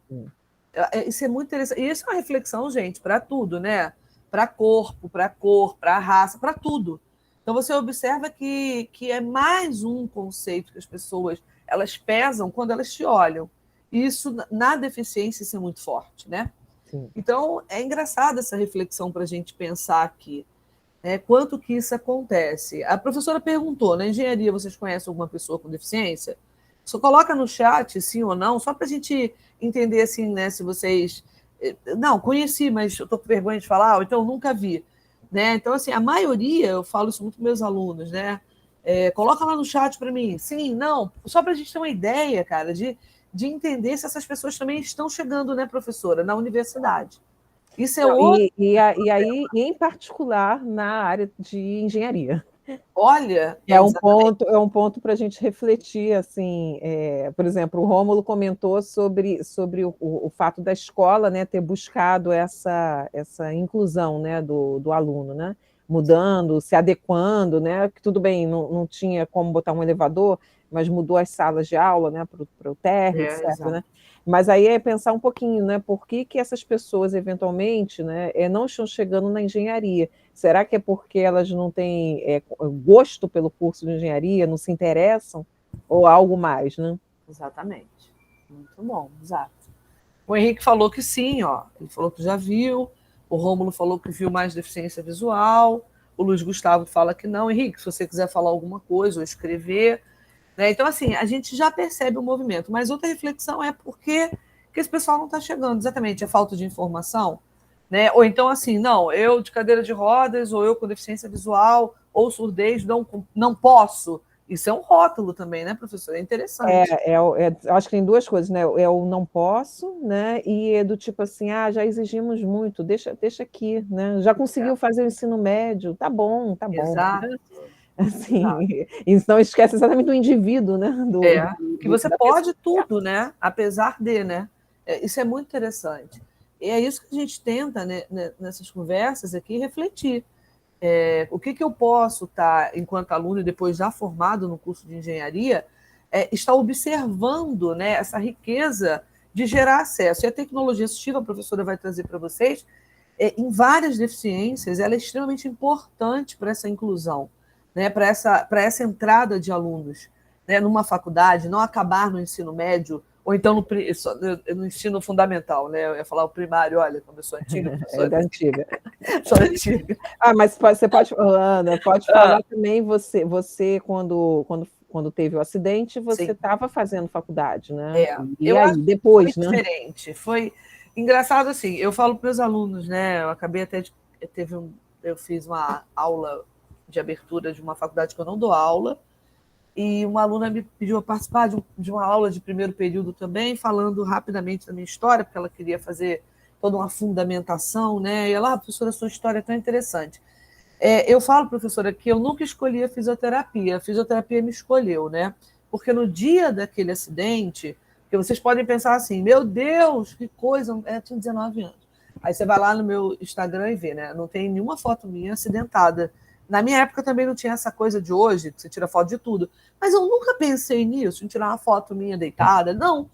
Isso é muito interessante. E isso é uma reflexão, gente, para tudo, né? Para corpo, para cor, para raça, para tudo. Então você observa que é mais um conceito que as pessoas elas pesam quando elas te olham. E isso, na deficiência, isso é muito forte, né? Sim. Então, é engraçada essa reflexão para a gente pensar aqui. Né? Quanto que isso acontece? A professora perguntou, na engenharia, vocês conhecem alguma pessoa com deficiência? Só coloca no chat, sim ou não, só para a gente entender, assim, né, se vocês... Não, conheci, mas eu estou com vergonha de falar, ou então nunca vi. Né? Então, assim, a maioria, eu falo isso muito com meus alunos, né? Coloca lá no chat para mim, sim, não, só para a gente ter uma ideia, cara, de entender se essas pessoas também estão chegando, né, professora, na universidade. Isso é outro... E aí, em particular, na área de engenharia. Olha, É um exatamente. ponto para a gente refletir, assim, por exemplo, o Rômulo comentou sobre o fato da escola, né, ter buscado essa inclusão, né, do aluno, né, mudando, se adequando, né, que tudo bem, não tinha como botar um elevador, mas mudou as salas de aula, né, para o térreo, etc., Exato. né. Mas aí é pensar um pouquinho, né, por que que essas pessoas, eventualmente, né, não estão chegando na engenharia? Será que é porque elas não têm gosto pelo curso de engenharia, não se interessam? Ou algo mais, né? Exatamente. Muito bom, exato. O Henrique falou que sim, ó. Ele falou que já viu. O Rômulo falou que viu mais deficiência visual. O Luiz Gustavo fala que não. Henrique, se você quiser falar alguma coisa ou escrever, né? Então, assim, a gente já percebe o movimento. Mas outra reflexão é por que esse pessoal não está chegando. Exatamente, é falta de informação, né? Ou então, assim, não, eu de cadeira de rodas, ou eu com deficiência visual, ou surdez, não posso. Isso é um rótulo também, né, professor? É interessante. Acho que tem duas coisas, né? É o não posso, né? E é do tipo assim, já exigimos muito, deixa aqui, né? Já conseguiu fazer o ensino médio, tá bom, Exato. né? Assim, e não esquece exatamente do indivíduo, né? Que você Da pessoa. pode tudo, né? Apesar de, né? Isso é muito interessante. E é isso que a gente tenta, né, nessas conversas aqui, refletir. O que eu posso estar, enquanto aluno e depois já formado no curso de engenharia, estar observando, né, essa riqueza de gerar acesso. E a tecnologia assistiva, a professora vai trazer para vocês, em várias deficiências, ela é extremamente importante para essa inclusão, né, para essa entrada de alunos, né, numa faculdade, não acabar no ensino médio, ou então no ensino fundamental, né? Eu ia falar o primário, olha, como eu sou antiga, É da antiga. sou antiga. Mas você pode, Ana, pode falar também, você quando teve o acidente, você estava fazendo faculdade, né? E Eu aí, acho que depois, foi né? diferente. Foi engraçado assim. Eu falo para os alunos, né? Eu acabei até de. Eu fiz uma aula de abertura de uma faculdade que eu não dou aula, e uma aluna me pediu a participar de uma aula de primeiro período também, falando rapidamente da minha história, porque ela queria fazer toda uma fundamentação, né? E ela, professora, sua história é tão interessante. Eu falo, professora, que eu nunca escolhi a fisioterapia me escolheu, né? Porque no dia daquele acidente, que vocês podem pensar assim, meu Deus, que coisa, eu tinha 19 anos. Aí você vai lá no meu Instagram e vê, né? Não tem nenhuma foto minha acidentada. Na minha época também não tinha essa coisa de hoje, que você tira foto de tudo. Mas eu nunca pensei nisso, em tirar uma foto minha deitada. Não.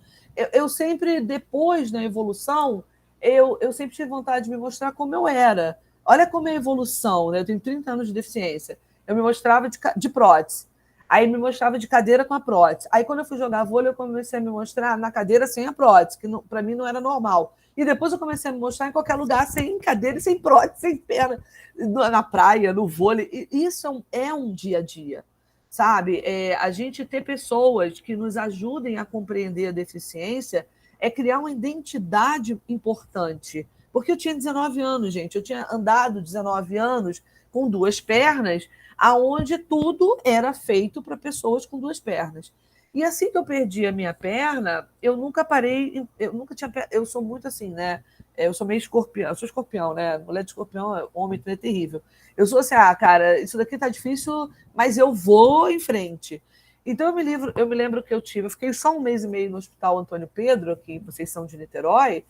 Eu sempre, depois na evolução, eu sempre tive vontade de me mostrar como eu era. Olha como é a evolução, né? Eu tenho 30 anos de deficiência. Eu me mostrava de prótese. Aí me mostrava de cadeira com a prótese. Aí quando eu fui jogar vôlei, eu comecei a me mostrar na cadeira sem a prótese, que para mim não era normal. E depois eu comecei a me mostrar em qualquer lugar, sem cadeira, sem prótese, sem perna, na praia, no vôlei. E isso é um dia a dia, sabe? A gente ter pessoas que nos ajudem a compreender a deficiência é criar uma identidade importante. Porque eu tinha 19 anos, gente. Eu tinha andado 19 anos com duas pernas, aonde tudo era feito para pessoas com duas pernas. E assim que eu perdi a minha perna, eu nunca parei, eu nunca tinha, eu sou muito assim, né? Eu sou meio escorpião, eu sou escorpião, né? Mulher de escorpião, homem é terrível. Eu sou assim, cara, isso daqui tá difícil, mas eu vou em frente. Então eu me lembro que eu fiquei só 1 mês e meio no Hospital Antônio Pedro, que vocês são de Niterói,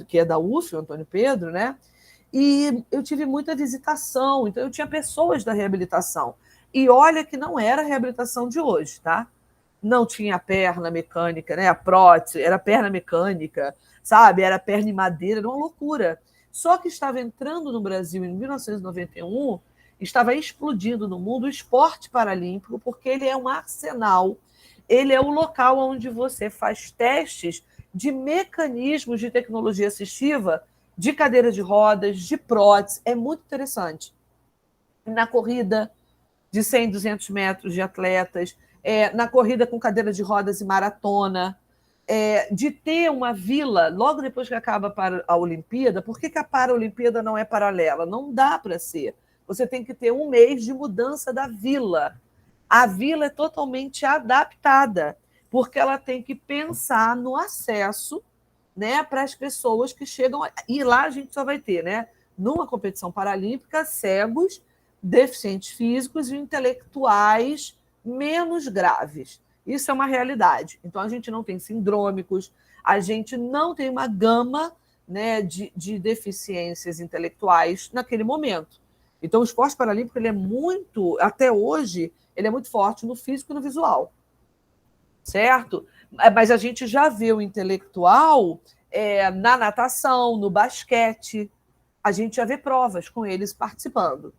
que é da UF, o Antônio Pedro, né? E eu tive muita visitação, então eu tinha pessoas da reabilitação. E olha que não era a reabilitação de hoje, tá? Não tinha perna mecânica, né? A prótese, era perna mecânica, sabe? Era perna em madeira, era uma loucura. Só que estava entrando no Brasil em 1991, estava explodindo no mundo o esporte paralímpico, porque ele é um arsenal, ele é o local onde você faz testes de mecanismos de tecnologia assistiva, de cadeira de rodas, de prótese. É muito interessante. Na corrida de 100, 200 metros de atletas, na corrida com cadeira de rodas e maratona, de ter uma vila, logo depois que acaba a Olimpíada. Por que a Paralimpíada não é paralela? Não dá para ser. Você tem que ter 1 mês de mudança da vila. A vila é totalmente adaptada, porque ela tem que pensar no acesso, né, para as pessoas que chegam. E lá a gente só vai ter, né, numa competição paralímpica, cegos deficientes físicos e intelectuais menos graves. Isso é uma realidade. Então, a gente não tem sindrômicos, a gente não tem uma gama, né, de deficiências intelectuais naquele momento. Então, o esporte paralímpico, ele é muito, até hoje, ele é muito forte no físico e no visual, certo? Mas a gente já vê o intelectual na natação, no basquete, a gente já vê provas com eles participando.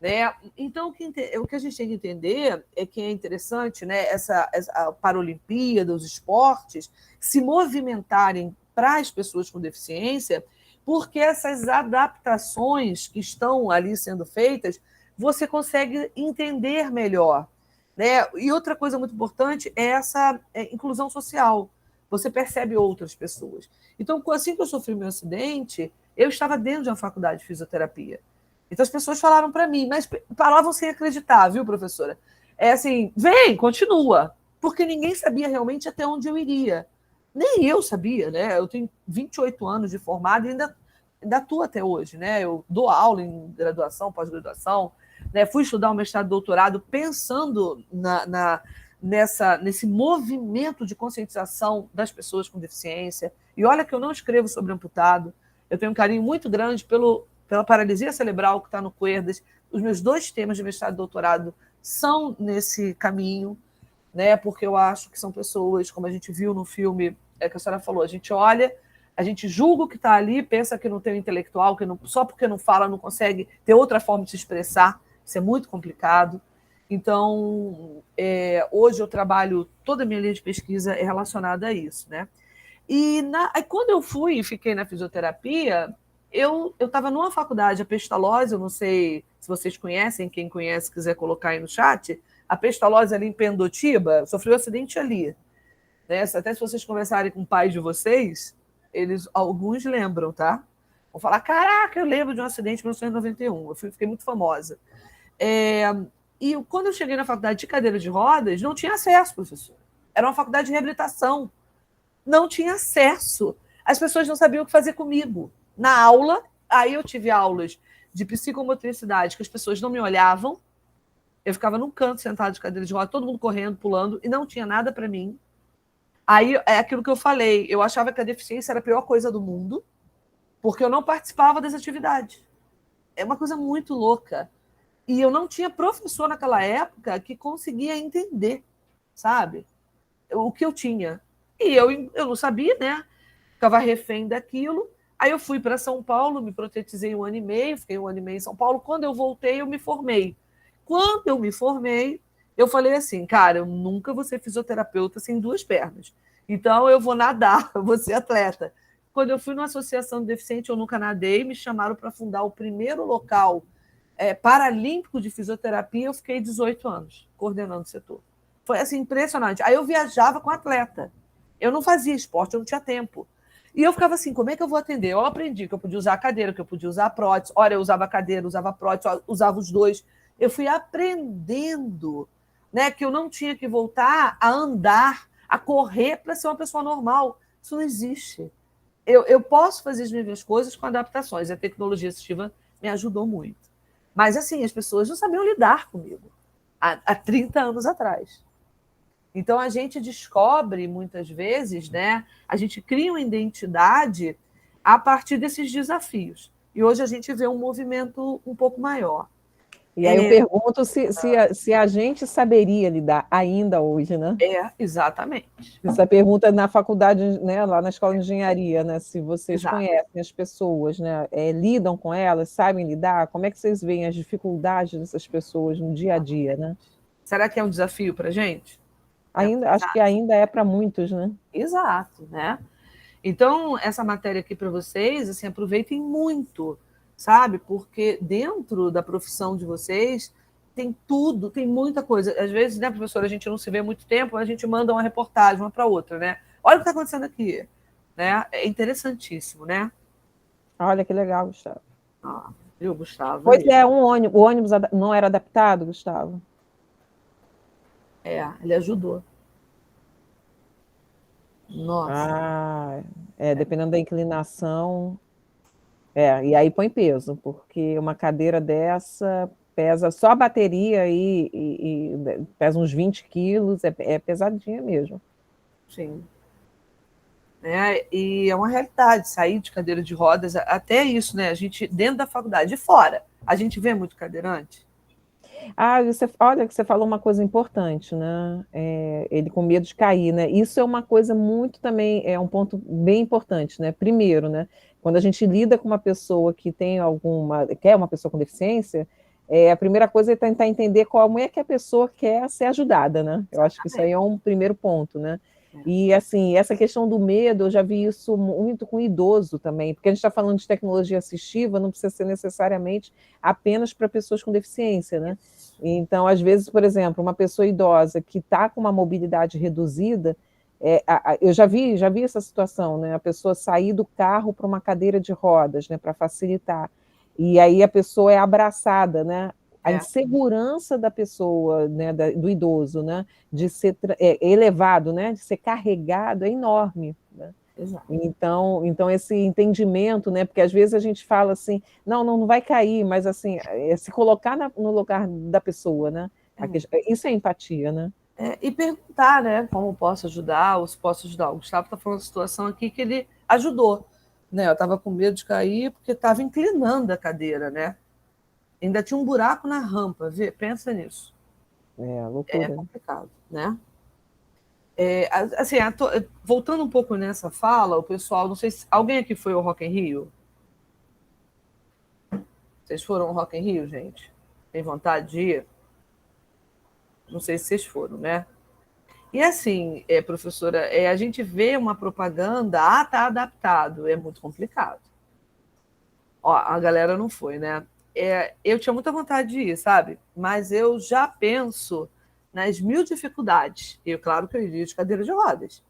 Né? Então, o que a gente tem que entender é que é interessante, né, essa Paralimpíada, os esportes, se movimentarem para as pessoas com deficiência, porque essas adaptações que estão ali sendo feitas, você consegue entender melhor. Né? E outra coisa muito importante é essa inclusão social. Você percebe outras pessoas. Então, assim que eu sofri meu acidente, eu estava dentro de uma faculdade de fisioterapia. Então, as pessoas falaram para mim, mas falavam sem acreditar, viu, professora? É assim, vem, continua. Porque ninguém sabia realmente até onde eu iria. Nem eu sabia, né? Eu tenho 28 anos de formado e ainda atuo até hoje, né? Eu dou aula em graduação, pós-graduação, né? Fui estudar um mestrado e doutorado pensando nesse movimento de conscientização das pessoas com deficiência. E olha que eu não escrevo sobre amputado, eu tenho um carinho muito grande pela paralisia cerebral que está no Cuerdas. Os meus 2 temas de mestrado e doutorado são nesse caminho, né? Porque eu acho que são pessoas, como a gente viu no filme, que a senhora falou, a gente olha, a gente julga o que está ali, pensa que não tem o intelectual, que não, só porque não fala não consegue ter outra forma de se expressar, isso é muito complicado. Então, hoje eu trabalho, toda a minha linha de pesquisa é relacionada a isso, né? E quando eu fui e fiquei na fisioterapia, eu estava numa faculdade, a Pestalozzi, eu não sei se vocês conhecem, quem conhece quiser colocar aí no chat, a Pestalozzi ali em Pendotiba, sofreu um acidente ali. Né? Até se vocês conversarem com pais de vocês, alguns lembram, tá? Vão falar, caraca, eu lembro de um acidente em 1991, eu fiquei muito famosa. E quando eu cheguei na faculdade de cadeira de rodas, não tinha acesso, professor. Era uma faculdade de reabilitação. Não tinha acesso. As pessoas não sabiam o que fazer comigo. Na aula, aí eu tive aulas de psicomotricidade, que as pessoas não me olhavam, eu ficava num canto sentado de cadeira de roda, todo mundo correndo, pulando, e não tinha nada para mim. Aí é aquilo que eu falei, eu achava que a deficiência era a pior coisa do mundo, porque eu não participava das atividades. É uma coisa muito louca. E eu não tinha professor naquela época que conseguia entender, sabe? O que eu tinha. E eu não sabia, né? Ficava refém daquilo. Aí eu fui para São Paulo, me protetizei 1 ano e meio, fiquei 1 ano e meio em São Paulo. Quando eu voltei, eu me formei. Quando eu me formei, eu falei assim, cara, eu nunca vou ser fisioterapeuta sem 2 pernas. Então, eu vou nadar, vou ser atleta. Quando eu fui numa associação de deficiente, eu nunca nadei, me chamaram para fundar o primeiro local paralímpico de fisioterapia, eu fiquei 18 anos coordenando o setor. Foi assim, impressionante. Aí eu viajava com atleta. Eu não fazia esporte, eu não tinha tempo. E eu ficava assim, como é que eu vou atender? Eu aprendi que eu podia usar a cadeira, que eu podia usar a prótese. Olha, eu usava a cadeira, usava a prótese, usava os 2. Eu fui aprendendo, né, que eu não tinha que voltar a andar, a correr para ser uma pessoa normal. Isso não existe. Eu posso fazer as mesmas coisas com adaptações. A tecnologia assistiva me ajudou muito. Mas, assim, as pessoas não sabiam lidar comigo há 30 anos atrás. Então, a gente descobre, muitas vezes, né? A gente cria uma identidade a partir desses desafios. E hoje a gente vê um movimento um pouco maior. E aí eu pergunto se a gente saberia lidar ainda hoje, né? Exatamente. Essa pergunta na faculdade, né, lá na escola de engenharia, né? Se vocês Exato. conhecem as pessoas, né? Lidam com elas, sabem lidar? Como é que vocês veem as dificuldades dessas pessoas no dia a dia, né? Será que é um desafio para a gente? Acho que ainda é para muitos, né? Exato, né? Então, essa matéria aqui para vocês, assim, aproveitem muito, sabe? Porque dentro da profissão de vocês tem tudo, tem muita coisa. Às vezes, né, professora, a gente não se vê há muito tempo, a gente manda uma reportagem uma para outra, né? Olha o que está acontecendo aqui, né? É interessantíssimo, né? Olha que legal, Gustavo. Viu, Gustavo? Pois é, o ônibus não era adaptado, Gustavo? Ele ajudou. Nossa. Dependendo da inclinação. E aí põe peso, porque uma cadeira dessa pesa só a bateria pesa uns 20 quilos, é pesadinha mesmo. Sim. E é uma realidade, sair de cadeira de rodas, até isso, né? A gente, dentro da faculdade, de fora, a gente vê muito cadeirante. Olha que você falou uma coisa importante, né? Ele com medo de cair, né? Isso é uma coisa muito também, é um ponto bem importante, né? Primeiro, né? Quando a gente lida com uma pessoa que quer uma pessoa com deficiência, a primeira coisa é tentar entender como é que a pessoa quer ser ajudada, né? Eu acho que isso aí é um primeiro ponto, né? E, assim, essa questão do medo, eu já vi isso muito com idoso também, porque a gente está falando de tecnologia assistiva, não precisa ser necessariamente apenas para pessoas com deficiência, né? Então, às vezes, por exemplo, uma pessoa idosa que está com uma mobilidade reduzida, eu já vi essa situação, né? A pessoa sair do carro para uma cadeira de rodas, né? Para facilitar. E aí a pessoa é abraçada, né? A insegurança da pessoa, né, do idoso, né, de ser elevado, né, de ser carregado, é enorme. Né? Então, esse entendimento, né, porque às vezes a gente fala assim, não vai cair, mas assim, se colocar no lugar da pessoa, né? Isso é empatia, né? E perguntar, né, como posso ajudar, ou se posso ajudar. O Gustavo está falando uma situação aqui que ele ajudou. Né? Eu estava com medo de cair porque estava inclinando a cadeira, né? Ainda tinha um buraco na rampa, pensa nisso. Loucura. É complicado, né? Assim, voltando um pouco nessa fala, o pessoal, não sei se alguém aqui foi ao Rock in Rio? Vocês foram ao Rock in Rio, gente? Tem vontade de ir? Não sei se vocês foram, né? E assim, professora, a gente vê uma propaganda, tá adaptado, é muito complicado. Ó, a galera não foi, né? Eu tinha muita vontade de ir, sabe? Mas eu já penso nas 1000 dificuldades. E claro que eu iria de cadeira de rodas.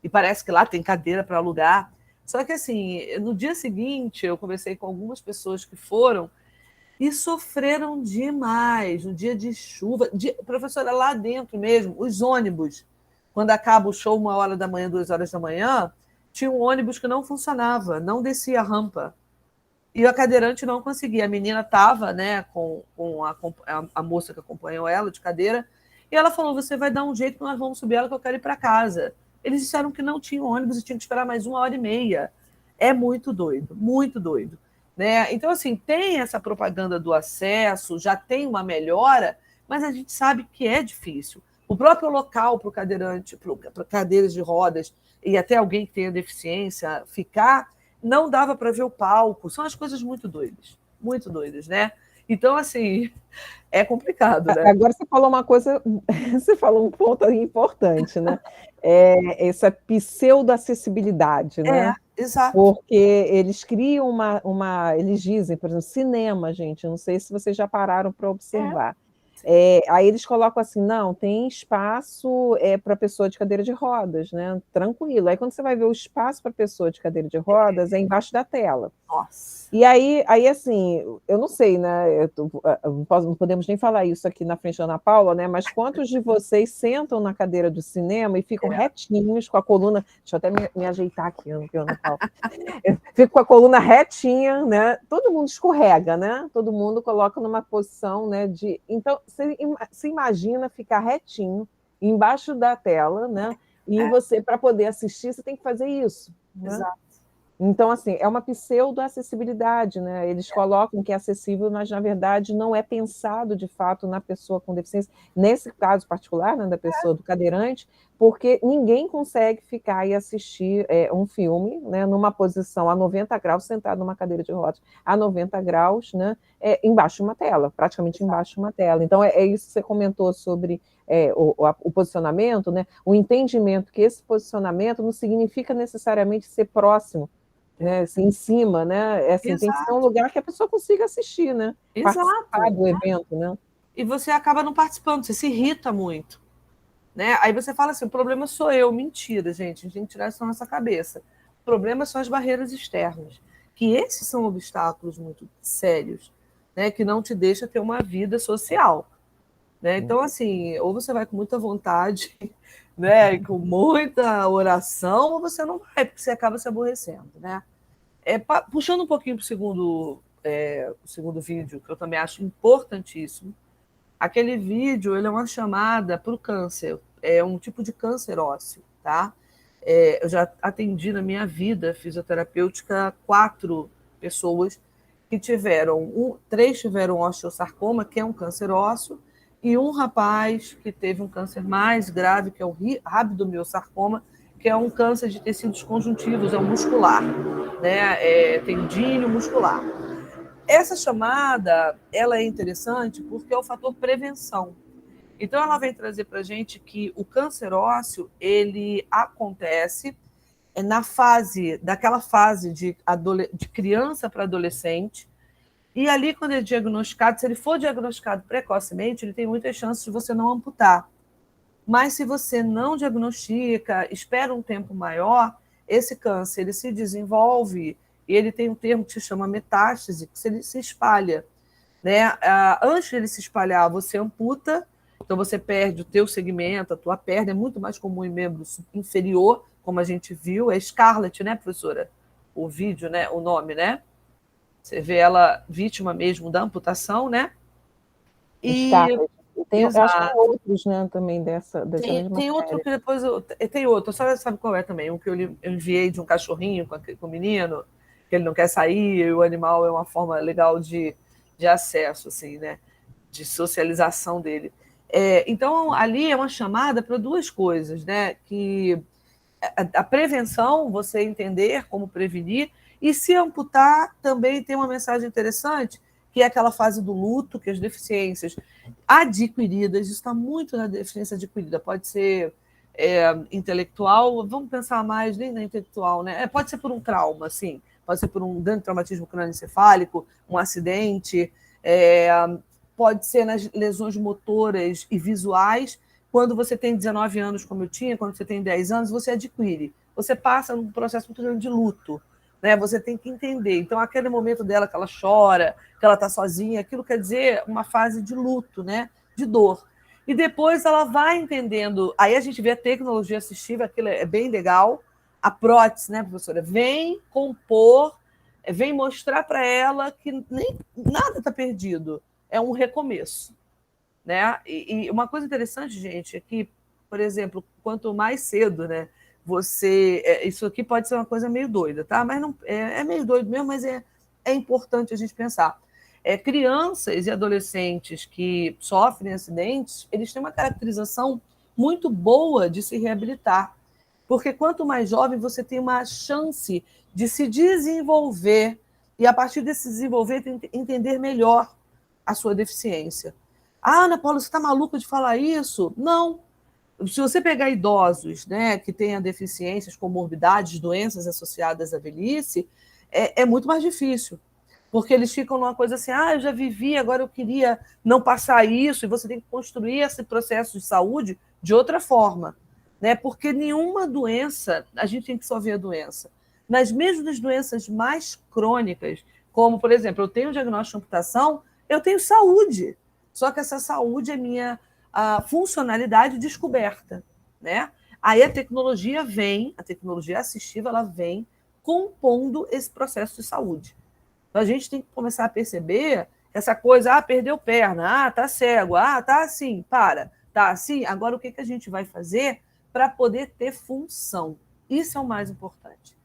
E parece que lá tem cadeira para alugar. Só que assim, no dia seguinte, eu conversei com algumas pessoas que foram e sofreram demais no dia de chuva. Professora, lá dentro mesmo, os ônibus, quando acaba o show 1h da manhã, 2h da manhã, tinha um ônibus que não funcionava, não descia a rampa. E a cadeirante não conseguia. A menina estava, né, com a moça que acompanhou ela de cadeira, e ela falou: você vai dar um jeito que nós vamos subir ela, que eu quero ir para casa. Eles disseram que não tinha ônibus e tinha que esperar mais 1h30. É muito doido, muito doido. Né? Então, assim, tem essa propaganda do acesso, já tem uma melhora, mas a gente sabe que é difícil. O próprio local para o cadeirante, para cadeiras de rodas, e até alguém que tenha deficiência ficar, não dava para ver o palco. São as coisas muito doidas, né? Então, assim, é complicado, né? Agora você falou uma coisa, você falou um ponto importante, né? Essa pseudo-acessibilidade, né? Exato. Porque eles criam eles dizem, por exemplo, cinema, gente, eu não sei se vocês já pararam para observar. Aí eles colocam assim, não, tem espaço para pessoa de cadeira de rodas, né? Tranquilo. Aí quando você vai ver o espaço para pessoa de cadeira de rodas, é embaixo da tela. Nossa. E aí assim, eu não sei, né? Não podemos nem falar isso aqui na frente da Ana Paula, né? Mas quantos de vocês sentam na cadeira do cinema e ficam retinhos com a coluna? Deixa eu até me ajeitar aqui, Ana Paula. Eu fico com a coluna retinha, né? Todo mundo escorrega, né? Todo mundo coloca numa posição, né? Então, você se imagina ficar retinho embaixo da tela, né? E você, para poder assistir, você tem que fazer isso. Né? Exato. Então, assim, é uma pseudo-acessibilidade, né? Eles colocam que é acessível, mas, na verdade, não é pensado, de fato, na pessoa com deficiência, nesse caso particular, né, da pessoa do cadeirante, porque ninguém consegue ficar e assistir um filme, né, numa posição a 90 graus, sentado numa cadeira de rodas, a 90 graus, né, embaixo de uma tela, praticamente embaixo de uma tela. Então, é isso que você comentou sobre o posicionamento, né? O entendimento que esse posicionamento não significa necessariamente ser próximo, né, assim, em cima, né? Assim, tem que ser um lugar que a pessoa consiga assistir, né? Participar do evento, né? E você acaba não participando, você se irrita muito. Né? Aí você fala assim, o problema sou eu. Mentira, gente, a gente tem que tirar isso da nossa cabeça. O problema são as barreiras externas, que esses são obstáculos muito sérios, né? Que não te deixam ter uma vida social. Né? Então, assim, ou você vai com muita vontade, né, com muita oração, ou você não vai, porque você acaba se aborrecendo, né? Puxando um pouquinho para o segundo o segundo vídeo, que eu também acho importantíssimo. Aquele vídeo, ele é uma chamada para o câncer, é um tipo de câncer ósseo, tá? Eu já atendi na minha vida fisioterapêutica 4 pessoas que tiveram, 3 tiveram osteosarcoma, que é um câncer ósseo, e um rapaz que teve um câncer mais grave, que é o rabdomiosarcoma, que é um câncer de tecidos conjuntivos, é um muscular, né? Tendíneo muscular. Essa chamada, ela é interessante porque é o fator prevenção. Então, ela vem trazer para a gente que o câncer ósseo, ele acontece daquela fase de criança para adolescente, e ali, quando é diagnosticado, se ele for diagnosticado precocemente, ele tem muitas chances de você não amputar. Mas se você não diagnostica, espera um tempo maior, esse câncer ele se desenvolve e ele tem um termo que se chama metástase, que ele se espalha, né? Antes de ele se espalhar, você amputa, então você perde o teu segmento, a tua perna, é muito mais comum em membro inferior, como a gente viu, é Scarlett, né, professora? O vídeo, né? O nome, né? Você vê ela vítima mesmo da amputação, né? Scarlett. Acho que tem outros, né, também dessa mesma tem outro que depois tem outro, só sabe qual é também, um que eu enviei de um cachorrinho com o menino, que ele não quer sair, e o animal é uma forma legal de acesso, assim, né? De socialização dele. Então, ali é uma chamada para 2 coisas, né? Que a prevenção, você entender como prevenir, e se amputar também tem uma mensagem interessante, que é aquela fase do luto, que as deficiências adquiridas, isso está muito na deficiência adquirida, pode ser intelectual, vamos pensar mais nem na intelectual, né? Pode ser por um trauma, sim, pode ser por um grande traumatismo crânioencefálico, um acidente, pode ser nas lesões motoras e visuais. Quando você tem 19 anos, como eu tinha, quando você tem 10 anos, você adquire. Você passa num processo muito grande de luto, né? Você tem que entender. Então, aquele momento dela que ela chora, que ela está sozinha, aquilo quer dizer uma fase de luto, né? De dor. E depois ela vai entendendo. Aí a gente vê a tecnologia assistiva, aquilo é bem legal. A prótese, né, professora? Vem compor, vem mostrar para ela que nem nada está perdido. É um recomeço, né? E uma coisa interessante, gente, é que, por exemplo, quanto mais cedo, né, isso aqui pode ser uma coisa meio doida, tá? Mas não é meio doido mesmo, mas é importante a gente pensar. Crianças e adolescentes que sofrem acidentes, eles têm uma caracterização muito boa de se reabilitar, porque quanto mais jovem você tem uma chance de se desenvolver e, a partir de se desenvolver, entender melhor a sua deficiência. Ana Paula, você está maluca de falar isso? Não. Se você pegar idosos, né, que tenham deficiências, comorbidades, doenças associadas à velhice, é muito mais difícil, porque eles ficam numa coisa assim, eu já vivi, agora eu queria não passar isso, e você tem que construir esse processo de saúde de outra forma, né? Porque nenhuma doença, a gente tem que só ver a doença. Mesmo nas doenças mais crônicas, como, por exemplo, eu tenho um diagnóstico de amputação, eu tenho saúde, só que essa saúde é minha funcionalidade descoberta, né? Aí a tecnologia assistiva, ela vem compondo esse processo de saúde. Então a gente tem que começar a perceber essa coisa, perdeu perna, tá cego, tá assim, tá assim, agora o que a gente vai fazer para poder ter função? Isso é o mais importante.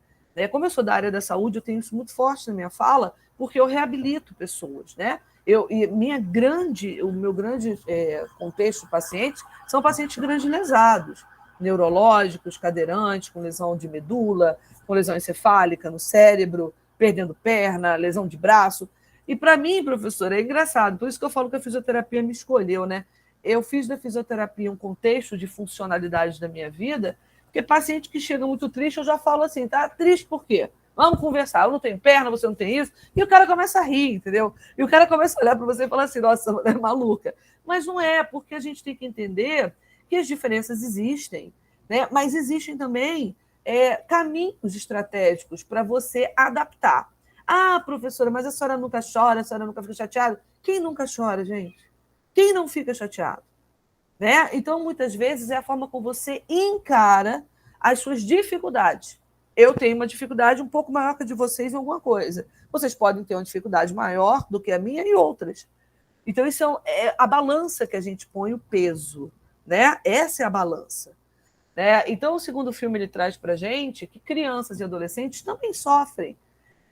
Como eu sou da área da saúde, eu tenho isso muito forte na minha fala, porque eu reabilito pessoas, né? O meu grande contexto de pacientes são pacientes grandes lesados, neurológicos, cadeirantes, com lesão de medula, com lesão encefálica no cérebro, perdendo perna, lesão de braço. E para mim, professora, é engraçado, por isso que eu falo que a fisioterapia me escolheu, né? Eu fiz da fisioterapia um contexto de funcionalidade da minha vida, porque paciente que chega muito triste, eu já falo assim, tá triste por quê? Vamos conversar, eu não tenho perna, você não tem isso, e o cara começa a rir, entendeu? E o cara começa a olhar para você e falar assim, nossa, é maluca. Mas não é, porque a gente tem que entender que as diferenças existem, né? Mas existem também caminhos estratégicos para você adaptar. Professora, mas a senhora nunca chora, a senhora nunca fica chateada? Quem nunca chora, gente? Quem não fica chateado? Né? Então, muitas vezes, é a forma como você encara as suas dificuldades. eu tenho uma dificuldade um pouco maior que a de vocês em alguma coisa. Vocês podem ter uma dificuldade maior do que a minha e outras. Então, isso é a balança que a gente põe o peso, né? Essa é a balança. Né? Então, o segundo filme ele traz para a gente que crianças e adolescentes também sofrem,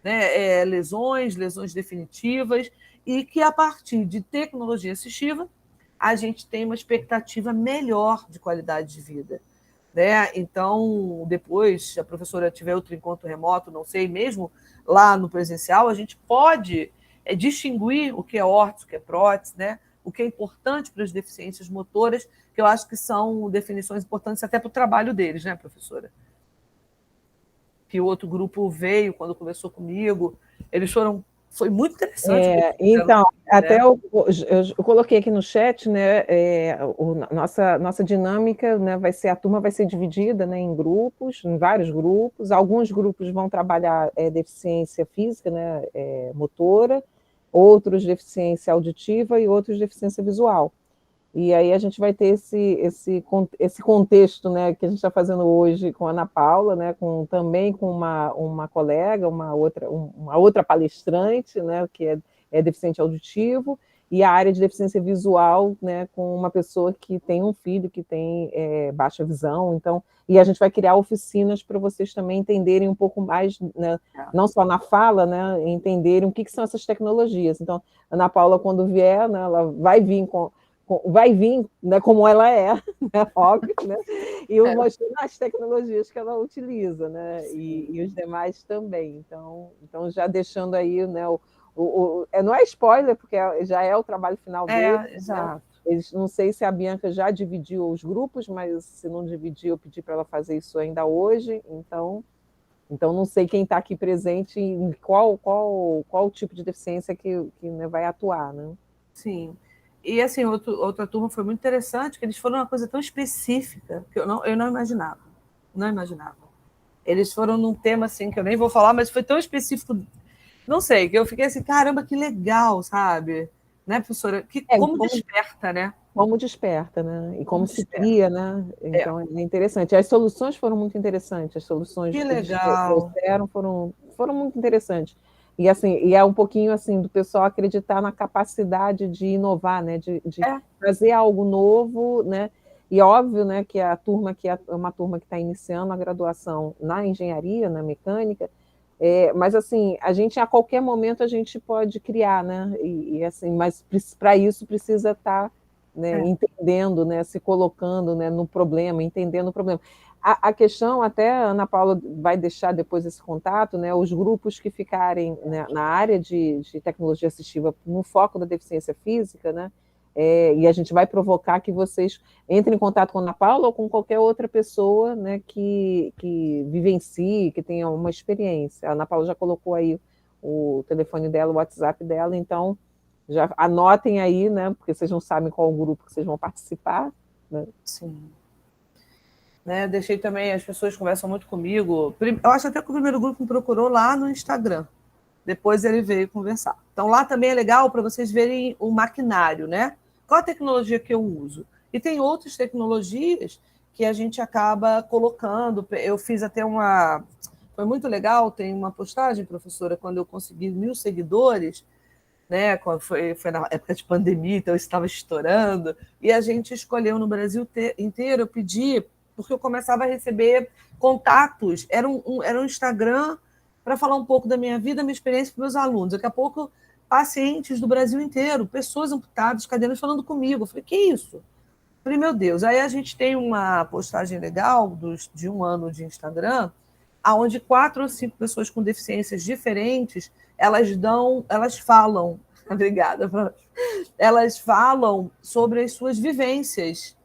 né? Lesões definitivas, e que, a partir de tecnologia assistiva, a gente tem uma expectativa melhor de qualidade de vida. Né? Então, depois, se a professora tiver outro encontro remoto, não sei, mesmo lá no presencial, a gente pode distinguir o que é órtese, o que é prótese, né? O que é importante para as deficiências motoras, que eu acho que são definições importantes até para o trabalho deles, né, professora? Que o outro grupo veio quando conversou comigo, eles foram... Foi muito interessante. Então, até eu coloquei aqui no chat, né, nossa dinâmica, né, a turma vai ser dividida, né, em grupos, em vários grupos. Alguns grupos vão trabalhar deficiência física, né, motora, outros deficiência auditiva e outros deficiência visual. E aí a gente vai ter esse contexto, né, que a gente está fazendo hoje com a Ana Paula, né, também com uma colega, uma outra palestrante, né, que é deficiente auditivo, e a área de deficiência visual, né, com uma pessoa que tem um filho que tem baixa visão. Então, e a gente vai criar oficinas para vocês também entenderem um pouco mais, né, não só na fala, né, entenderem o que são essas tecnologias. Então, a Ana Paula, quando vier, né, ela vai vir né, como ela é, né, óbvio, né, e eu mostrando as tecnologias que ela utiliza, né, e os demais também. Então já deixando aí, né, não é spoiler, porque já é o trabalho final dele. Exato. Né? Não sei se a Bianca já dividiu os grupos, mas se não dividiu, eu pedi para ela fazer isso ainda hoje. Então não sei quem está aqui presente, em qual tipo de deficiência que né, vai atuar, né? Sim. E, assim, outra turma foi muito interessante, que eles foram uma coisa tão específica que eu não imaginava. Não imaginava. Eles foram num tema, assim, que eu nem vou falar, mas foi tão específico, não sei, que eu fiquei assim, caramba, que legal, sabe? Né, professora? Como desperta, né? Como desperta, né? E como se cria, né? Então, é interessante. As soluções foram muito interessantes, as soluções que eles trouxeram foram muito interessantes. E, assim, é um pouquinho assim do pessoal acreditar na capacidade de inovar, né? De fazer algo novo, né? E óbvio, né, que a turma que é uma turma que está iniciando a graduação na engenharia, na mecânica, mas assim, a qualquer momento a gente pode criar, né? E assim, mas para isso precisa estar, né, entendendo, né, se colocando, né, no problema, entendendo o problema. A questão, até a Ana Paula vai deixar depois esse contato, né, os grupos que ficarem, né, na área de tecnologia assistiva no foco da deficiência física, né, e a gente vai provocar que vocês entrem em contato com a Ana Paula ou com qualquer outra pessoa, né, que vivencie, que tenha uma experiência. A Ana Paula já colocou aí o telefone dela, o WhatsApp dela, então já anotem aí, né, porque vocês não sabem qual o grupo que vocês vão participar. Né? Sim. Né, deixei também, as pessoas conversam muito comigo. Eu acho até que o primeiro grupo me procurou lá no Instagram. Depois ele veio conversar. Então, lá também é legal para vocês verem o maquinário, né? Qual a tecnologia que eu uso? E tem outras tecnologias que a gente acaba colocando. Eu fiz até uma... Foi muito legal, tem uma postagem, professora, quando eu consegui 1.000 seguidores, né? Foi na época de pandemia, então isso estava estourando, e a gente escolheu no Brasil inteiro, eu pedi, porque eu começava a receber contatos, era um Instagram para falar um pouco da minha vida, minha experiência para meus alunos. Daqui a pouco, pacientes do Brasil inteiro, pessoas amputadas, cadeirantes, falando comigo. Eu falei, que isso? Eu falei, meu Deus. Aí a gente tem uma postagem legal de 1 ano de Instagram, onde 4 ou 5 pessoas com deficiências diferentes, elas falam, obrigada, elas falam sobre as suas vivências.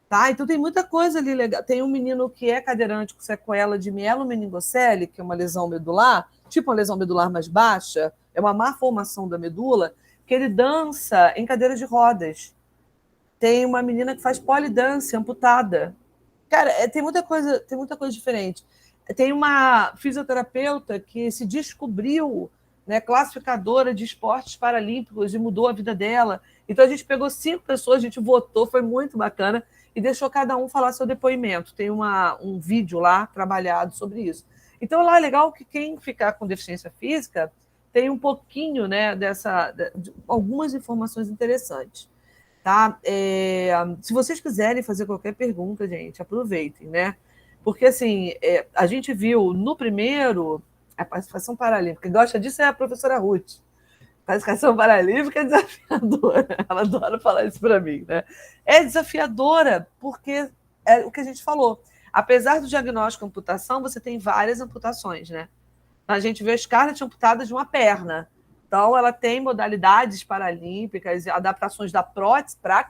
Tá? Então tem muita coisa ali legal. Tem um menino que é cadeirante com sequela de mielomeningocele, que é uma lesão medular, tipo uma lesão medular mais baixa, é uma má formação da medula, que ele dança em cadeira de rodas. Tem uma menina que faz polidance amputada. Cara, tem muita coisa diferente. Tem uma fisioterapeuta que se descobriu, né, classificadora de esportes paralímpicos e mudou a vida dela. Então a gente pegou 5 pessoas, a gente votou, foi muito bacana, e deixou cada um falar seu depoimento. Tem um vídeo lá trabalhado sobre isso. Então, lá é legal que quem ficar com deficiência física tem um pouquinho, né, de algumas informações interessantes. Tá? Se vocês quiserem fazer qualquer pergunta, gente, aproveitem, né? Porque, assim, a gente viu no primeiro, a participação paralímpica, quem gosta disso é a professora Ruth. A participação paralímpica é desafiadora. Ela adora falar isso para mim, né? É desafiadora porque é o que a gente falou. Apesar do diagnóstico amputação, você tem várias amputações, né? A gente vê a Scarlett amputada de uma perna. Então, ela tem modalidades paralímpicas, adaptações da prótese para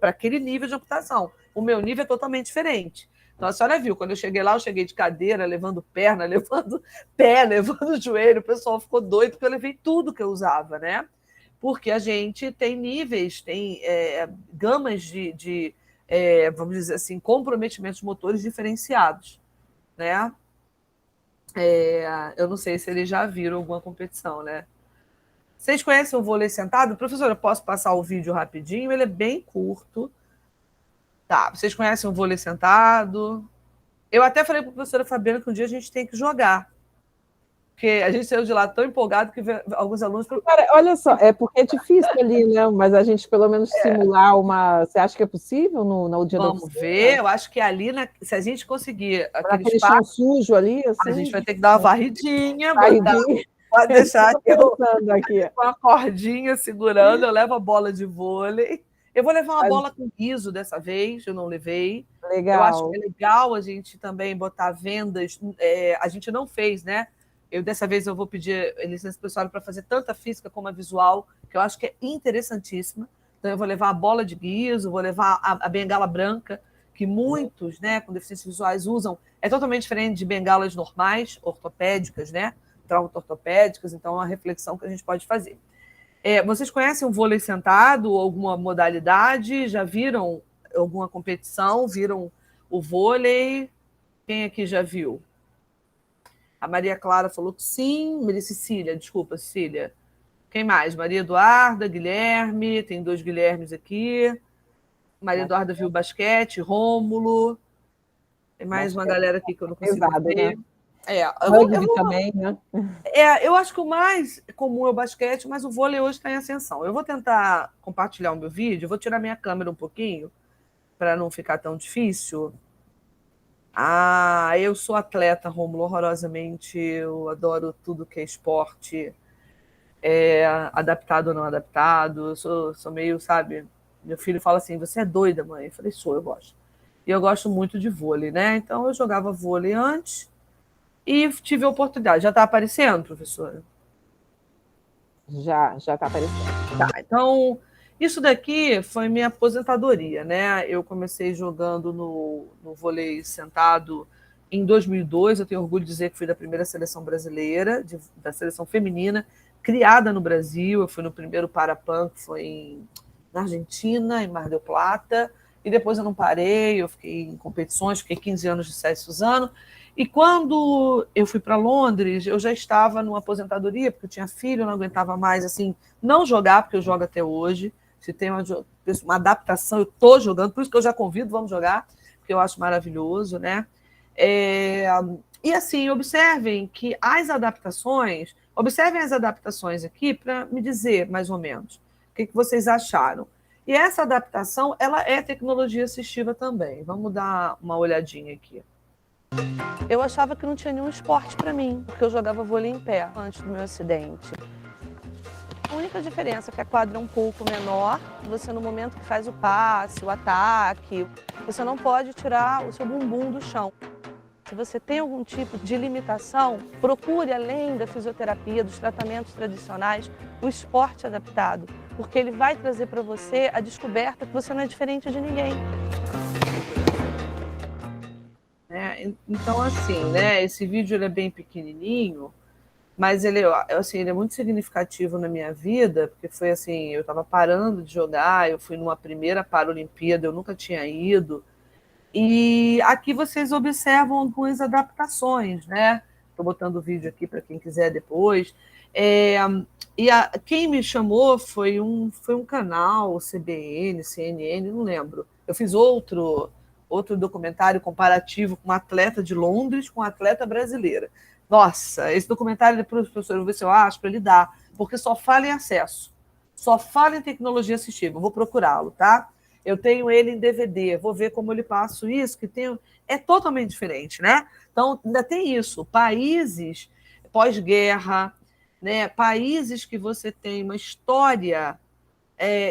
aquele nível de amputação. O meu nível é totalmente diferente. Então, a senhora viu, quando eu cheguei lá, eu cheguei de cadeira, levando perna, levando pé, levando joelho. O pessoal ficou doido porque eu levei tudo que eu usava, né? Porque a gente tem níveis, tem gamas de vamos dizer assim, comprometimentos motores diferenciados, né? Eu não sei se eles já viram alguma competição, né? Vocês conhecem o vôlei sentado? Professora, eu posso passar o vídeo rapidinho? Ele é bem curto. Tá, vocês conhecem o vôlei sentado? Eu até falei para a professora Fabiana que um dia a gente tem que jogar. Porque a gente saiu de lá tão empolgado que alguns alunos... Cara, olha só, é porque é difícil ali, né? Mas a gente pelo menos simular uma... Você acha que é possível no dia da Vamos ver, eu acho que ali, se a gente conseguir aquele chão sujo ali, assim, a gente vai ter que dar uma varridinha. Pode deixar que eu aqui. Com a cordinha segurando, eu levo a bola de vôlei. Eu vou levar uma bola com guiso dessa vez, eu não levei. Legal. Eu acho que é legal a gente também botar vendas. A gente não fez, né? Dessa vez eu vou pedir licença pessoal para fazer tanto a física como a visual, que eu acho que é interessantíssima. Então, eu vou levar a bola de guiso, vou levar a bengala branca, que muitos, né, com deficiências visuais usam. É totalmente diferente de bengalas normais, ortopédicas, né? Traumato-ortopédicas, então é uma reflexão que a gente pode fazer. Vocês conhecem o vôlei sentado, alguma modalidade? Já viram alguma competição? Viram o vôlei? Quem aqui já viu? A Maria Clara falou que sim. Cecília, desculpa, Cecília. Quem mais? Maria Eduarda, Guilherme, tem 2 Guilhermes aqui. Maria Eduarda viu basquete, Rômulo. Tem mais uma galera aqui que eu não consigo ver. Né? Rugby também, né? Eu acho que o mais comum é o basquete, mas o vôlei hoje está em ascensão. Eu vou tentar compartilhar o meu vídeo, vou tirar minha câmera um pouquinho, para não ficar tão difícil. Eu sou atleta, Rômulo, horrorosamente. Eu adoro tudo que é esporte, adaptado ou não adaptado. Eu sou meio, sabe... Meu filho fala assim, você é doida, mãe? Eu falei, eu gosto. E eu gosto muito de vôlei, né? Então, eu jogava vôlei antes e tive a oportunidade. Já está aparecendo, professora? Já está aparecendo. Tá, então, isso daqui foi minha aposentadoria, né? Eu comecei jogando no vôlei sentado em 2002. Eu tenho orgulho de dizer que fui da primeira seleção brasileira, da seleção feminina, criada no Brasil. Eu fui no primeiro Parapan, que foi na Argentina, em Mar del Plata, e depois eu não parei, eu fiquei em competições, fiquei 15 anos de Sete Suzano, e quando eu fui para Londres, eu já estava numa aposentadoria, porque eu tinha filho, eu não aguentava mais, assim, não jogar, porque eu jogo até hoje. Se tem uma adaptação, eu estou jogando, por isso que eu já convido, vamos jogar, porque eu acho maravilhoso, né? E assim, observem as adaptações aqui para me dizer, mais ou menos, o que vocês acharam. E essa adaptação, ela é tecnologia assistiva também. Vamos dar uma olhadinha aqui. Eu achava que não tinha nenhum esporte para mim, porque eu jogava vôlei em pé antes do meu acidente. A única diferença é que a quadra é um pouco menor. Você, no momento que faz o passe, o ataque, você não pode tirar o seu bumbum do chão. Se você tem algum tipo de limitação, procure, além da fisioterapia, dos tratamentos tradicionais, o esporte adaptado, porque ele vai trazer para você a descoberta que você não é diferente de ninguém. Então, assim, né, esse vídeo ele é bem pequenininho, mas ele é muito significativo na minha vida, porque foi assim, eu estava parando de jogar, eu fui numa primeira Paralimpíada, eu nunca tinha ido. E aqui vocês observam algumas adaptações, né? Estou botando o vídeo aqui para quem quiser depois. Quem me chamou foi um canal, CBN, CNN, não lembro. Eu fiz outro outro documentário comparativo com uma atleta de Londres com uma atleta brasileira. Nossa, esse documentário, depois, professor, eu vou ver se eu acho, para ele dar, porque só fala em acesso, só fala em tecnologia assistiva. Vou procurá-lo, tá? Eu tenho ele em DVD, vou ver como ele passo isso, que tem... é totalmente diferente, né? Então, ainda tem isso. Países pós-guerra, né? Países que você tem uma história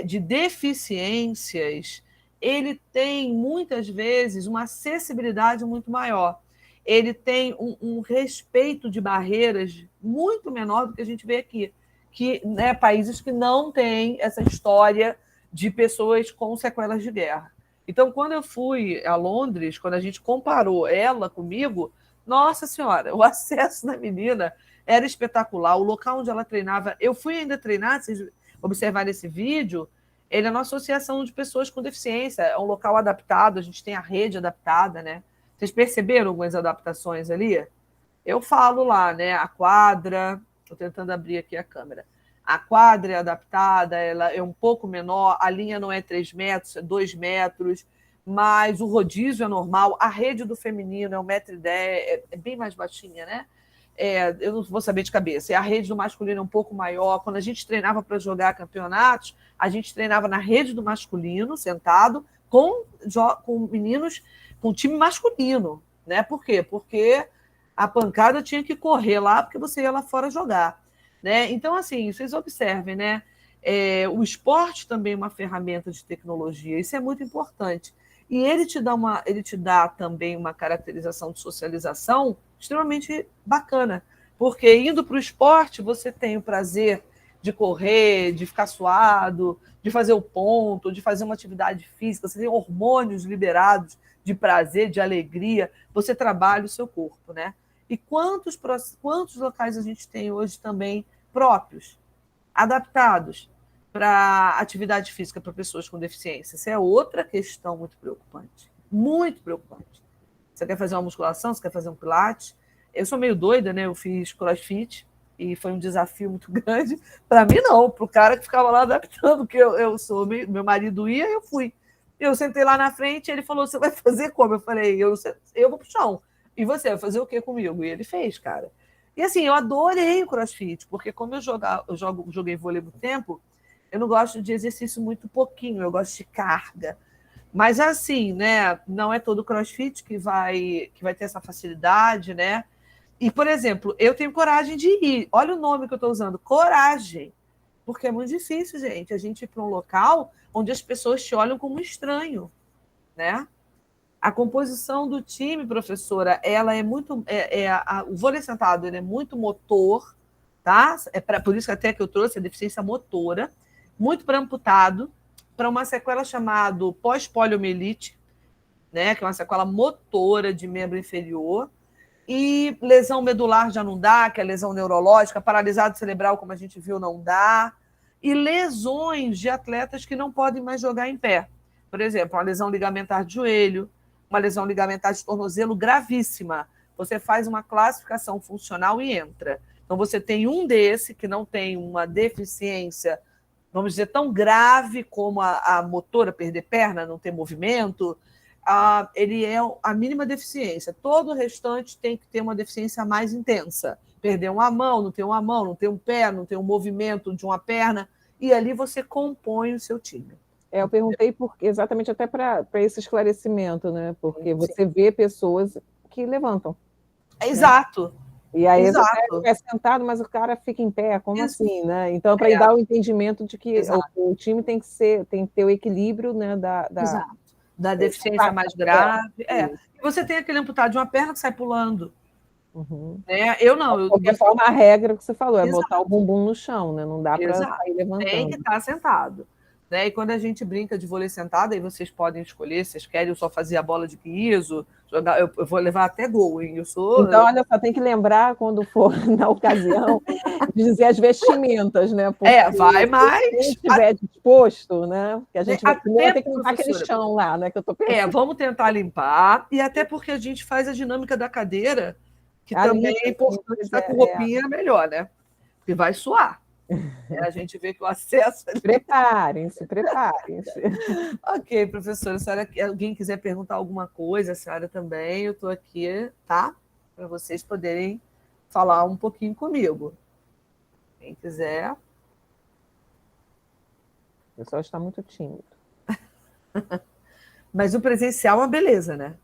de deficiências, ele tem, muitas vezes, uma acessibilidade muito maior. Ele tem um respeito de barreiras muito menor do que a gente vê aqui. Que, né, países que não têm essa história de pessoas com sequelas de guerra. Então, quando eu fui a Londres, quando a gente comparou ela comigo, nossa senhora, o acesso da menina era espetacular, o local onde ela treinava, eu fui ainda treinar, vocês observarem esse vídeo, ele é uma associação de pessoas com deficiência, é um local adaptado, a gente tem a rede adaptada, né? Vocês perceberam algumas adaptações ali? Eu falo lá, né? A quadra, estou tentando abrir aqui a câmera, a quadra é adaptada, ela é um pouco menor, a linha não é 3 metros, é 2 metros, mas o rodízio é normal, a rede do feminino é 1,10 m, é bem mais baixinha, né? Eu não vou saber de cabeça. E a rede do masculino é um pouco maior. Quando a gente treinava para jogar campeonatos, a gente treinava na rede do masculino, sentado, com meninos, com time masculino. Né? Por quê? Porque a pancada tinha que correr lá, porque você ia lá fora jogar. Né? Então, assim, vocês observem, né? O esporte também é uma ferramenta de tecnologia, isso é muito importante. E ele te dá também uma caracterização de socialização extremamente bacana, porque indo para o esporte você tem o prazer de correr, de ficar suado, de fazer o ponto, de fazer uma atividade física, você tem hormônios liberados de prazer, de alegria, você trabalha o seu corpo, né? E quantos locais a gente tem hoje também próprios, adaptados para atividade física para pessoas com deficiência? Isso é outra questão muito preocupante. Muito preocupante. Você quer fazer uma musculação, você quer fazer um pilates? Eu sou meio doida, né? Eu fiz crossfit e foi um desafio muito grande. Para mim, não. Para o cara que ficava lá adaptando, porque meu marido ia, eu fui. Eu sentei lá na frente, ele falou, você vai fazer como? Eu falei, eu vou pro chão. E você vai fazer o quê comigo? E ele fez, cara. E assim, eu adorei o crossfit, porque como eu joguei vôlei muito tempo, eu não gosto de exercício muito pouquinho, eu gosto de carga. Mas assim, né, não é todo crossfit que vai ter essa facilidade, né? E, por exemplo, eu tenho coragem de ir. Olha o nome que eu estou usando, coragem. Porque é muito difícil, gente, a gente ir para um local onde as pessoas te olham como um estranho, né? A composição do time, professora, ela é muito... o vôlei sentado ele é muito motor, tá? Por isso que até que eu trouxe a deficiência motora, muito para amputado, para uma sequela chamada pós-poliomielite, né? Que é uma sequela motora de membro inferior, e lesão medular já não dá, que é lesão neurológica, paralisado cerebral, como a gente viu, não dá, e lesões de atletas que não podem mais jogar em pé. Por exemplo, uma lesão ligamentar de joelho, uma lesão ligamentar de tornozelo gravíssima. Você faz uma classificação funcional e entra. Então, você tem um desse que não tem uma deficiência, vamos dizer, tão grave como a motora, perder perna, não ter movimento, ele é a mínima deficiência. Todo o restante tem que ter uma deficiência mais intensa. Perder uma mão, não ter um pé, não ter um movimento de uma perna, e ali você compõe o seu time. Eu perguntei exatamente até para esse esclarecimento, né? Porque você vê pessoas que levantam. Exato. Né? E aí você é sentado, mas o cara fica em pé, como assim, né? Então, para dar o entendimento de que o time tem que ter o equilíbrio, né, da deficiência mais grave. E você tem aquele amputado de uma perna que sai pulando. Uhum. Eu não. De qualquer forma, a regra que você falou é botar o bumbum no chão, né? Não dá para sair levantando. Tem que estar sentado. Né? E quando a gente brinca de vôlei sentado, aí vocês podem escolher, vocês querem, eu só fazia bola de guiso, eu vou levar até gol, hein? Então, olha só, tem que lembrar, quando for na ocasião, de dizer as vestimentas, né? Porque vai mais. Se estiver disposto, né? Que a gente vai primeiro ter que limpar aquele chão lá, né? Que eu tô pensando. Vamos tentar limpar, e até porque a gente faz a dinâmica da cadeira, que também é importante estar com roupinha melhor, né? Porque vai suar. A gente vê que o acesso... Preparem-se, preparem-se. Ok, professora, se alguém quiser perguntar alguma coisa, a senhora também, eu estou aqui, tá? Para vocês poderem falar um pouquinho comigo. Quem quiser. O pessoal está muito tímido. Mas o presencial é uma beleza, né?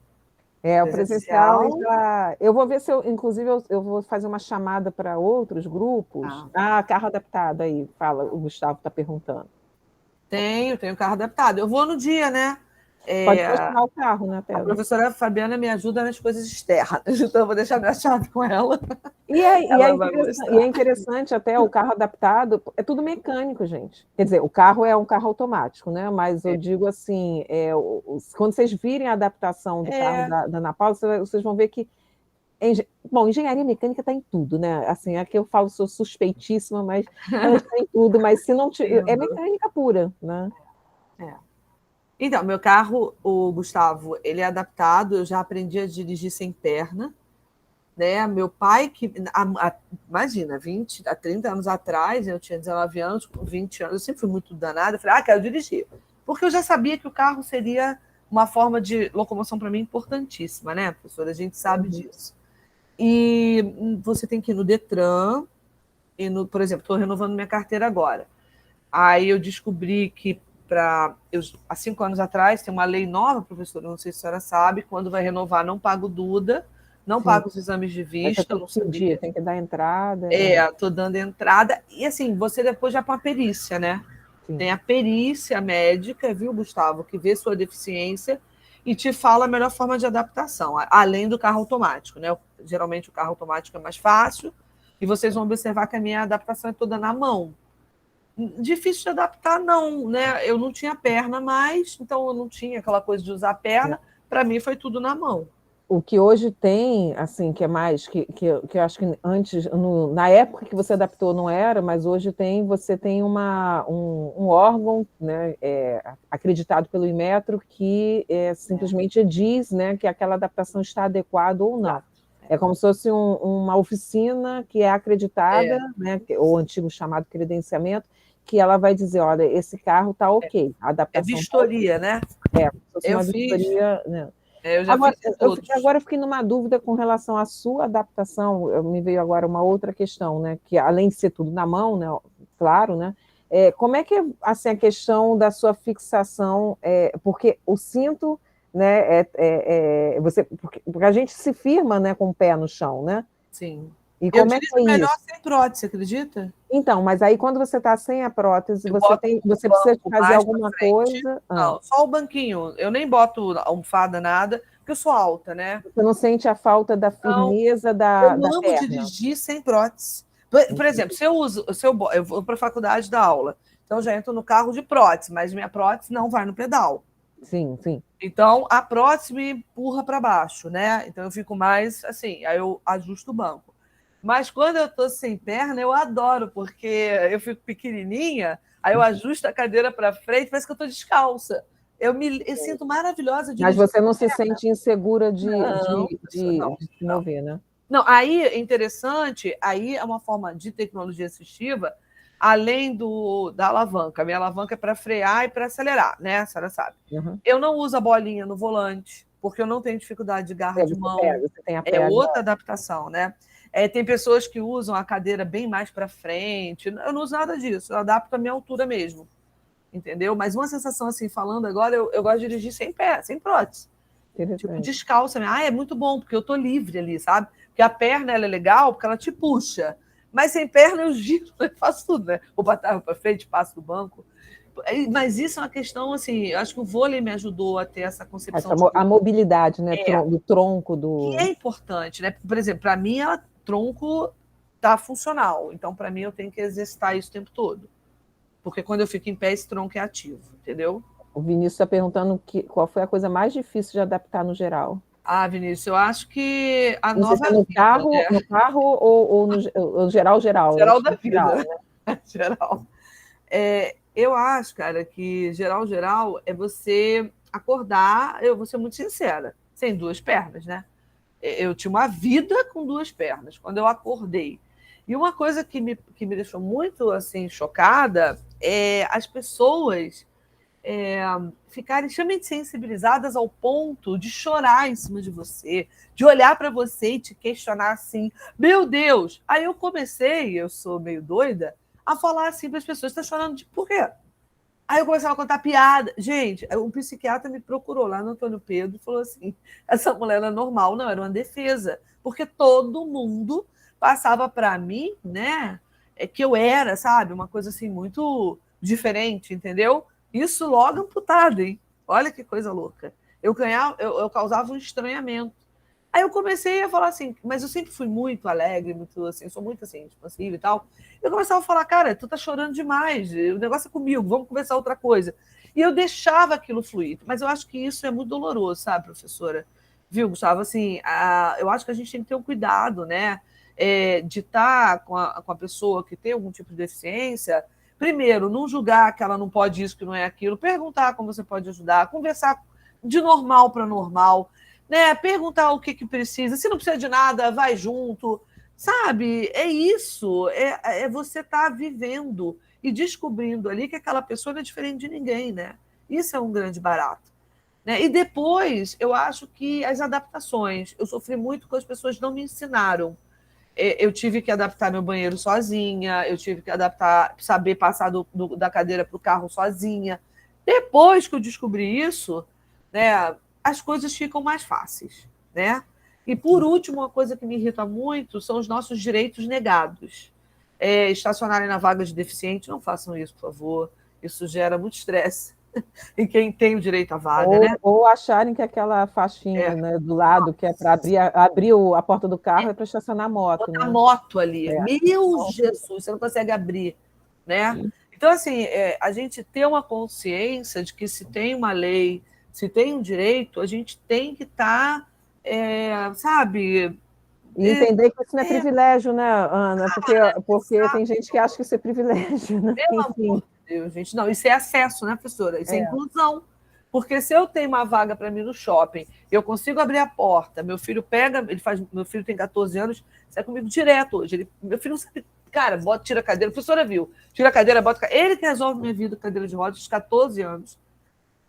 O presencial já... Eu vou ver se inclusive, eu vou fazer uma chamada para outros grupos. Carro adaptado aí, fala, o Gustavo está perguntando. Tenho carro adaptado. Eu vou no dia, né? Pode questionar o carro, né, A professora Fabiana me ajuda nas coisas externas, então eu vou deixar minha chave com ela. E é interessante até o carro adaptado, é tudo mecânico, gente. Quer dizer, o carro é um carro automático, né? Mas eu digo assim, quando vocês virem a adaptação do carro da Ana Paula, vocês vão ver que engenharia mecânica está em tudo, né? Assim, aqui eu falo, sou suspeitíssima, mas ela está em tudo, mas se não é mecânica pura, né? Então, meu carro, o Gustavo, ele é adaptado, eu já aprendi a dirigir sem perna, né? Meu pai, imagina, 30 anos atrás, eu tinha 19 anos, com 20 anos, eu sempre fui muito danada, eu falei, quero dirigir. Porque eu já sabia que o carro seria uma forma de locomoção para mim importantíssima, né, professora? A gente sabe disso. E você tem que ir no Detran, por exemplo, estou renovando minha carteira agora. Aí eu descobri que há 5 anos atrás tem uma lei nova, professora, não sei se a senhora sabe, quando vai renovar não paga o Duda, não paga os exames de vista, não sabia. Tem que dar entrada. Estou dando entrada. E assim, você depois já para a perícia, né? Sim. Tem a perícia médica, viu, Gustavo, que vê sua deficiência e te fala a melhor forma de adaptação, além do carro automático, né? Geralmente o carro automático é mais fácil, e vocês vão observar que a minha adaptação é toda na mão. Difícil de adaptar, não, né? Eu não tinha perna mais, então eu não tinha aquela coisa de usar a perna, para mim foi tudo na mão. O que hoje tem, assim, que é mais, que eu acho que antes, na época que você adaptou não era, mas hoje você tem um órgão, né, acreditado pelo Inmetro que simplesmente diz, né, que aquela adaptação está adequada ou não. É como se fosse uma oficina que é acreditada, né, o antigo chamado credenciamento, que ela vai dizer, olha, esse carro está ok. A adaptação vistoria, né? Como se fosse uma vistoria, né? Agora eu fiquei numa dúvida com relação à sua adaptação. Me veio agora uma outra questão, né? Que além de ser tudo na mão, né? Claro, né? Como é que é assim, a questão da sua fixação? Porque o cinto, né? Porque a gente se firma, né? Com o pé no chão, né? Sim. E como é que é melhor isso? sem prótese, acredita? Então, mas aí quando você está sem a prótese, você precisa fazer alguma coisa. Não, só o banquinho. Eu nem boto almofada, nada, porque eu sou alta, né? Você não sente a falta da firmeza da perna? Eu amo dirigir sem prótese. Por exemplo, eu vou para a faculdade dar aula, então eu já entro no carro de prótese, mas minha prótese não vai no pedal. Sim, sim. Então, a prótese me empurra para baixo, né? Então, eu fico mais assim, aí eu ajusto o banco. Mas quando eu estou sem perna, eu adoro, porque eu fico pequenininha, aí eu ajusto a cadeira para frente, parece que eu estou descalça. Eu sinto maravilhosa de Mas você não se sente insegura de se mover, né? Não, aí é interessante, aí é uma forma de tecnologia assistiva, além da alavanca. A minha alavanca é para frear e para acelerar, né? A senhora sabe. Uhum. Eu não uso a bolinha no volante, porque eu não tenho dificuldade de garra de mão. Você tem a é outra adaptação, né? Tem pessoas que usam a cadeira bem mais para frente. Eu não uso nada disso, eu adapto a minha altura mesmo. Entendeu? Mas uma sensação assim, falando agora, eu gosto de dirigir sem pé, sem prótese. Tipo, descalça. É muito bom, porque eu tô livre ali, sabe? Porque a perna ela é legal, porque ela te puxa. Mas sem perna eu giro, eu faço tudo, né? Vou para trás, para frente, passo do banco. Mas isso é uma questão, assim, eu acho que o vôlei me ajudou a ter essa concepção. A mobilidade, né? Do tronco do. E é importante, né? Por exemplo, para mim, o tronco está funcional. Então, para mim, eu tenho que exercitar isso o tempo todo. Porque quando eu fico em pé, esse tronco é ativo, entendeu? O Vinícius está perguntando qual foi a coisa mais difícil de adaptar no geral. Vinícius, eu acho que a nova vida, no carro ou no geral? Geral da vida. Né? Geral. Eu acho, cara, que geral é você acordar, eu vou ser muito sincera, sem duas pernas, né? Eu tinha uma vida com duas pernas. Quando eu acordei E uma coisa que me deixou muito assim chocada é as pessoas ficarem extremamente sensibilizadas ao ponto de chorar em cima de você, de olhar para você e te questionar assim, meu Deus! Aí eu comecei, eu sou meio doida, a falar assim para as pessoas, está chorando de por quê? Aí eu começava a contar piada. Gente, um psiquiatra me procurou lá no Antônio Pedro e falou assim, essa mulher não é normal, não, era uma defesa, porque todo mundo passava para mim, né, que eu era, sabe, uma coisa assim muito diferente, entendeu? Isso logo amputado, hein? Olha que coisa louca. Eu causava um estranhamento. Aí eu comecei a falar assim, mas eu sempre fui muito alegre, muito assim, sou muito assim, expansiva e tal. Eu começava a falar, cara, tu tá chorando demais, o negócio é comigo, vamos conversar outra coisa. E eu deixava aquilo fluir. Mas eu acho que isso é muito doloroso, sabe, professora? Viu, Gustavo? Assim, eu acho que a gente tem que ter um cuidado, né? De estar com a pessoa que tem algum tipo de deficiência. Primeiro, não julgar que ela não pode isso, que não é aquilo, perguntar como você pode ajudar, conversar de normal para normal, né? Perguntar o que precisa. Se não precisa de nada, vai junto. Sabe? É isso. É você estar vivendo e descobrindo ali que aquela pessoa não é diferente de ninguém, né? Isso é um grande barato. Né? E depois, eu acho que as adaptações. Eu sofri muito com as pessoas que não me ensinaram. Eu tive que adaptar meu banheiro sozinha, eu tive que adaptar, saber passar da cadeira para o carro sozinha. Depois que eu descobri isso, né, as coisas ficam mais fáceis. Né? E, por último, uma coisa que me irrita muito são os nossos direitos negados. Estacionarem na vaga de deficiente, não façam isso, por favor. Isso gera muito estresse em quem tem o direito à vaga, né? Ou acharem que aquela faixinha, né, do lado, que é para abrir a porta do carro, é para estacionar a moto. Botar né? moto ali. Meu Jesus, você não consegue abrir. Né? Então, assim, a gente ter uma consciência de que se tem uma lei, se tem um direito, a gente tem que estar, sabe... E entender que isso não é privilégio, né, Ana? Porque tem gente que acha que isso é privilégio. Né? Pelo amor de Deus, gente. Não, isso é acesso, né, professora? Isso é inclusão. Porque se eu tenho uma vaga para mim no shopping, eu consigo abrir a porta, meu filho pega, meu filho tem 14 anos, sai comigo direto hoje. Meu filho não sabe, cara, tira a cadeira, a professora viu, tira a cadeira, bota a cadeira. Ele que resolve minha vida com cadeira de rodas, aos 14 anos.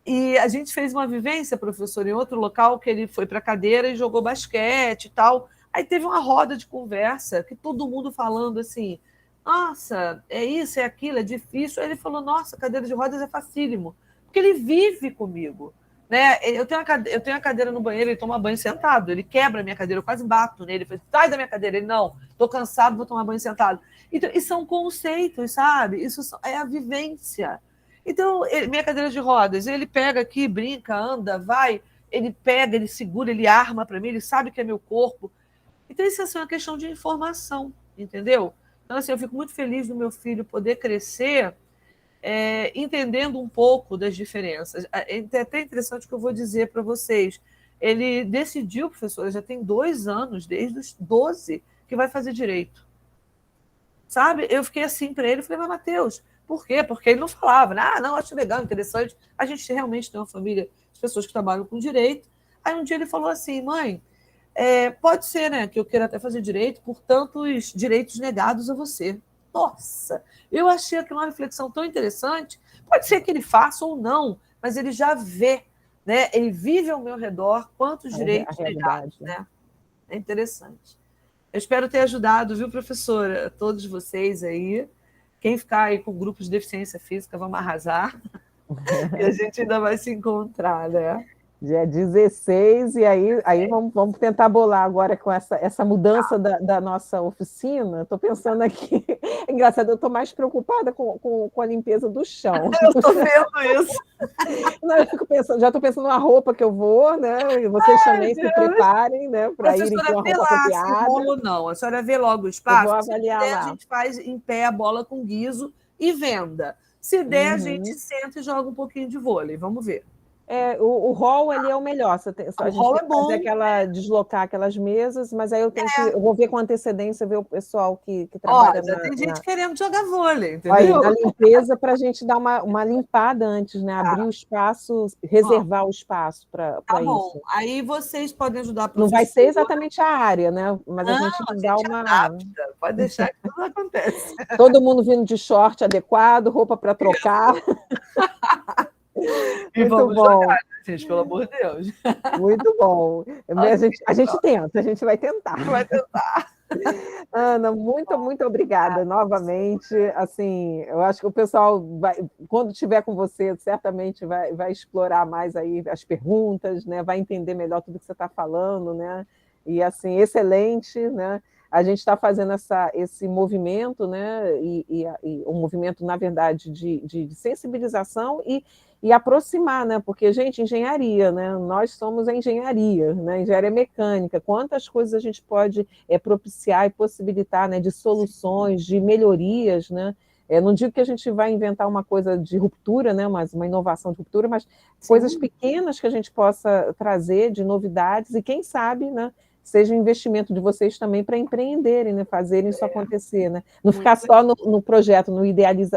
E a gente fez uma vivência, professor, em outro local, que ele foi para a cadeira e jogou basquete e tal. Aí teve uma roda de conversa, que todo mundo falando assim, nossa, é isso, é aquilo, é difícil. Aí ele falou, nossa, cadeira de rodas é facílimo, porque ele vive comigo. Né? Eu tenho a cadeira no banheiro, ele toma banho sentado, ele quebra a minha cadeira, eu quase bato nele, ele fala, sai da minha cadeira. Ele, não, estou cansado, vou tomar banho sentado. Então, e são conceitos, sabe? Isso é a vivência. Então, minha cadeira de rodas, ele pega aqui, brinca, anda, vai, ele pega, ele segura, ele arma para mim, ele sabe que é meu corpo. Então, isso é uma questão de informação, entendeu? Então, assim, eu fico muito feliz do meu filho poder crescer entendendo um pouco das diferenças. É até interessante o que eu vou dizer para vocês. Ele decidiu, professora, já tem 2 anos, desde os 12, que vai fazer direito. Sabe? Eu fiquei assim para ele, falei, mas Matheus, por quê? Porque ele não falava, não, acho legal, interessante. A gente realmente tem uma família de pessoas que trabalham com direito. Aí um dia ele falou assim, mãe, pode ser, né, que eu queira até fazer direito por tantos direitos negados a você. Nossa, eu achei aquilo uma reflexão tão interessante. Pode ser que ele faça ou não, mas ele já vê, né? Ele vive ao meu redor quantos direitos negados, né? É interessante. Eu espero ter ajudado, viu, professora? Todos vocês aí. Quem ficar aí com grupos de deficiência física, vamos arrasar. E a gente ainda vai se encontrar, né? Dia 16, e aí vamos tentar bolar agora com essa mudança da nossa oficina. Estou pensando aqui, é engraçado, eu estou mais preocupada com a limpeza do chão. Eu estou vendo isso. Não, eu fico pensando, já estou pensando na roupa que eu vou, né? E vocês também se preparem, né? Para irem com a roupa apropriada. Não, a senhora vê logo o espaço. Eu vou avaliar se der, lá. A gente faz em pé a bola com guiso e venda. Se der, a gente senta e joga um pouquinho de vôlei. Vamos ver. O hall ali é o melhor. A O gente hall tem é que fazer bom. deslocar aquelas mesas, mas aí eu vou ver com antecedência, ver o pessoal que Ó, trabalha já tem gente querendo jogar vôlei, aí, entendeu? na limpeza para a gente dar uma limpada antes, né? Abrir o espaço, reservar o espaço Tá para bom. isso. Aí vocês podem ajudar a Não vai ser professora. exatamente a área, né? Mas a Não, gente a dá gente uma. adapta. Pode deixar que tudo acontece. Todo mundo vindo de short adequado, roupa para trocar. E Muito vamos jogar, bom, né, gente? Pelo amor de Deus. muito bom. Ok, A gente tenta, a gente vai tentar. vai tentar. Ana, muito obrigada novamente. Assim, eu acho que o pessoal quando estiver com você, certamente vai explorar mais aí as perguntas, né? Vai entender melhor tudo que você está falando, né? E assim, excelente, né? A gente está fazendo esse movimento, né? E um movimento, na verdade, de sensibilização e aproximar, né? Porque, gente, engenharia, né? Nós somos a engenharia, né? Engenharia mecânica. Quantas coisas a gente pode propiciar e possibilitar, né? De soluções, de melhorias, né? Não digo que a gente vai inventar uma coisa de ruptura, né? Mas uma inovação de ruptura, mas coisas pequenas que a gente possa trazer de novidades e quem sabe, né? Seja um investimento de vocês também para empreenderem, né? Fazerem isso acontecer, né? Não ficar só no projeto,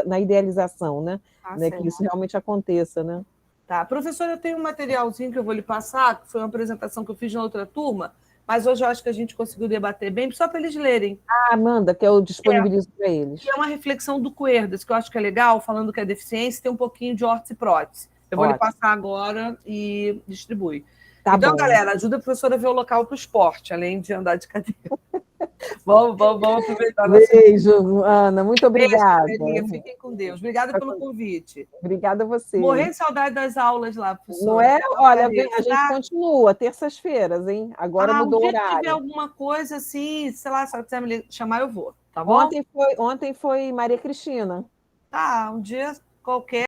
na idealização, né? Né, que isso realmente aconteça, né? Tá, professora, eu tenho um materialzinho que eu vou lhe passar, que foi uma apresentação que eu fiz na outra turma, mas hoje eu acho que a gente conseguiu debater bem, só para eles lerem. Manda, que eu disponibilizo para eles. E é uma reflexão do Coerdas, que eu acho que é legal, falando que é deficiência, tem um pouquinho de órtese e prótese. Eu vou lhe passar agora e distribui. Tá então, bom. galera, ajuda a professora a ver o local para o esporte, além de andar de cadeira. vamos aproveitar. Beijo, Ana, muito obrigada. Beijo, fiquem com Deus. Obrigada pelo convite. Obrigada a você. Morrendo de saudade das aulas lá, professora. Não é? Olha, a gente continua, terças-feiras, hein? Agora mudou o horário. Se tiver alguma coisa assim, sei lá, se ela quiser me chamar, eu vou, tá bom? Ontem foi Maria Cristina. Tá, um dia qualquer.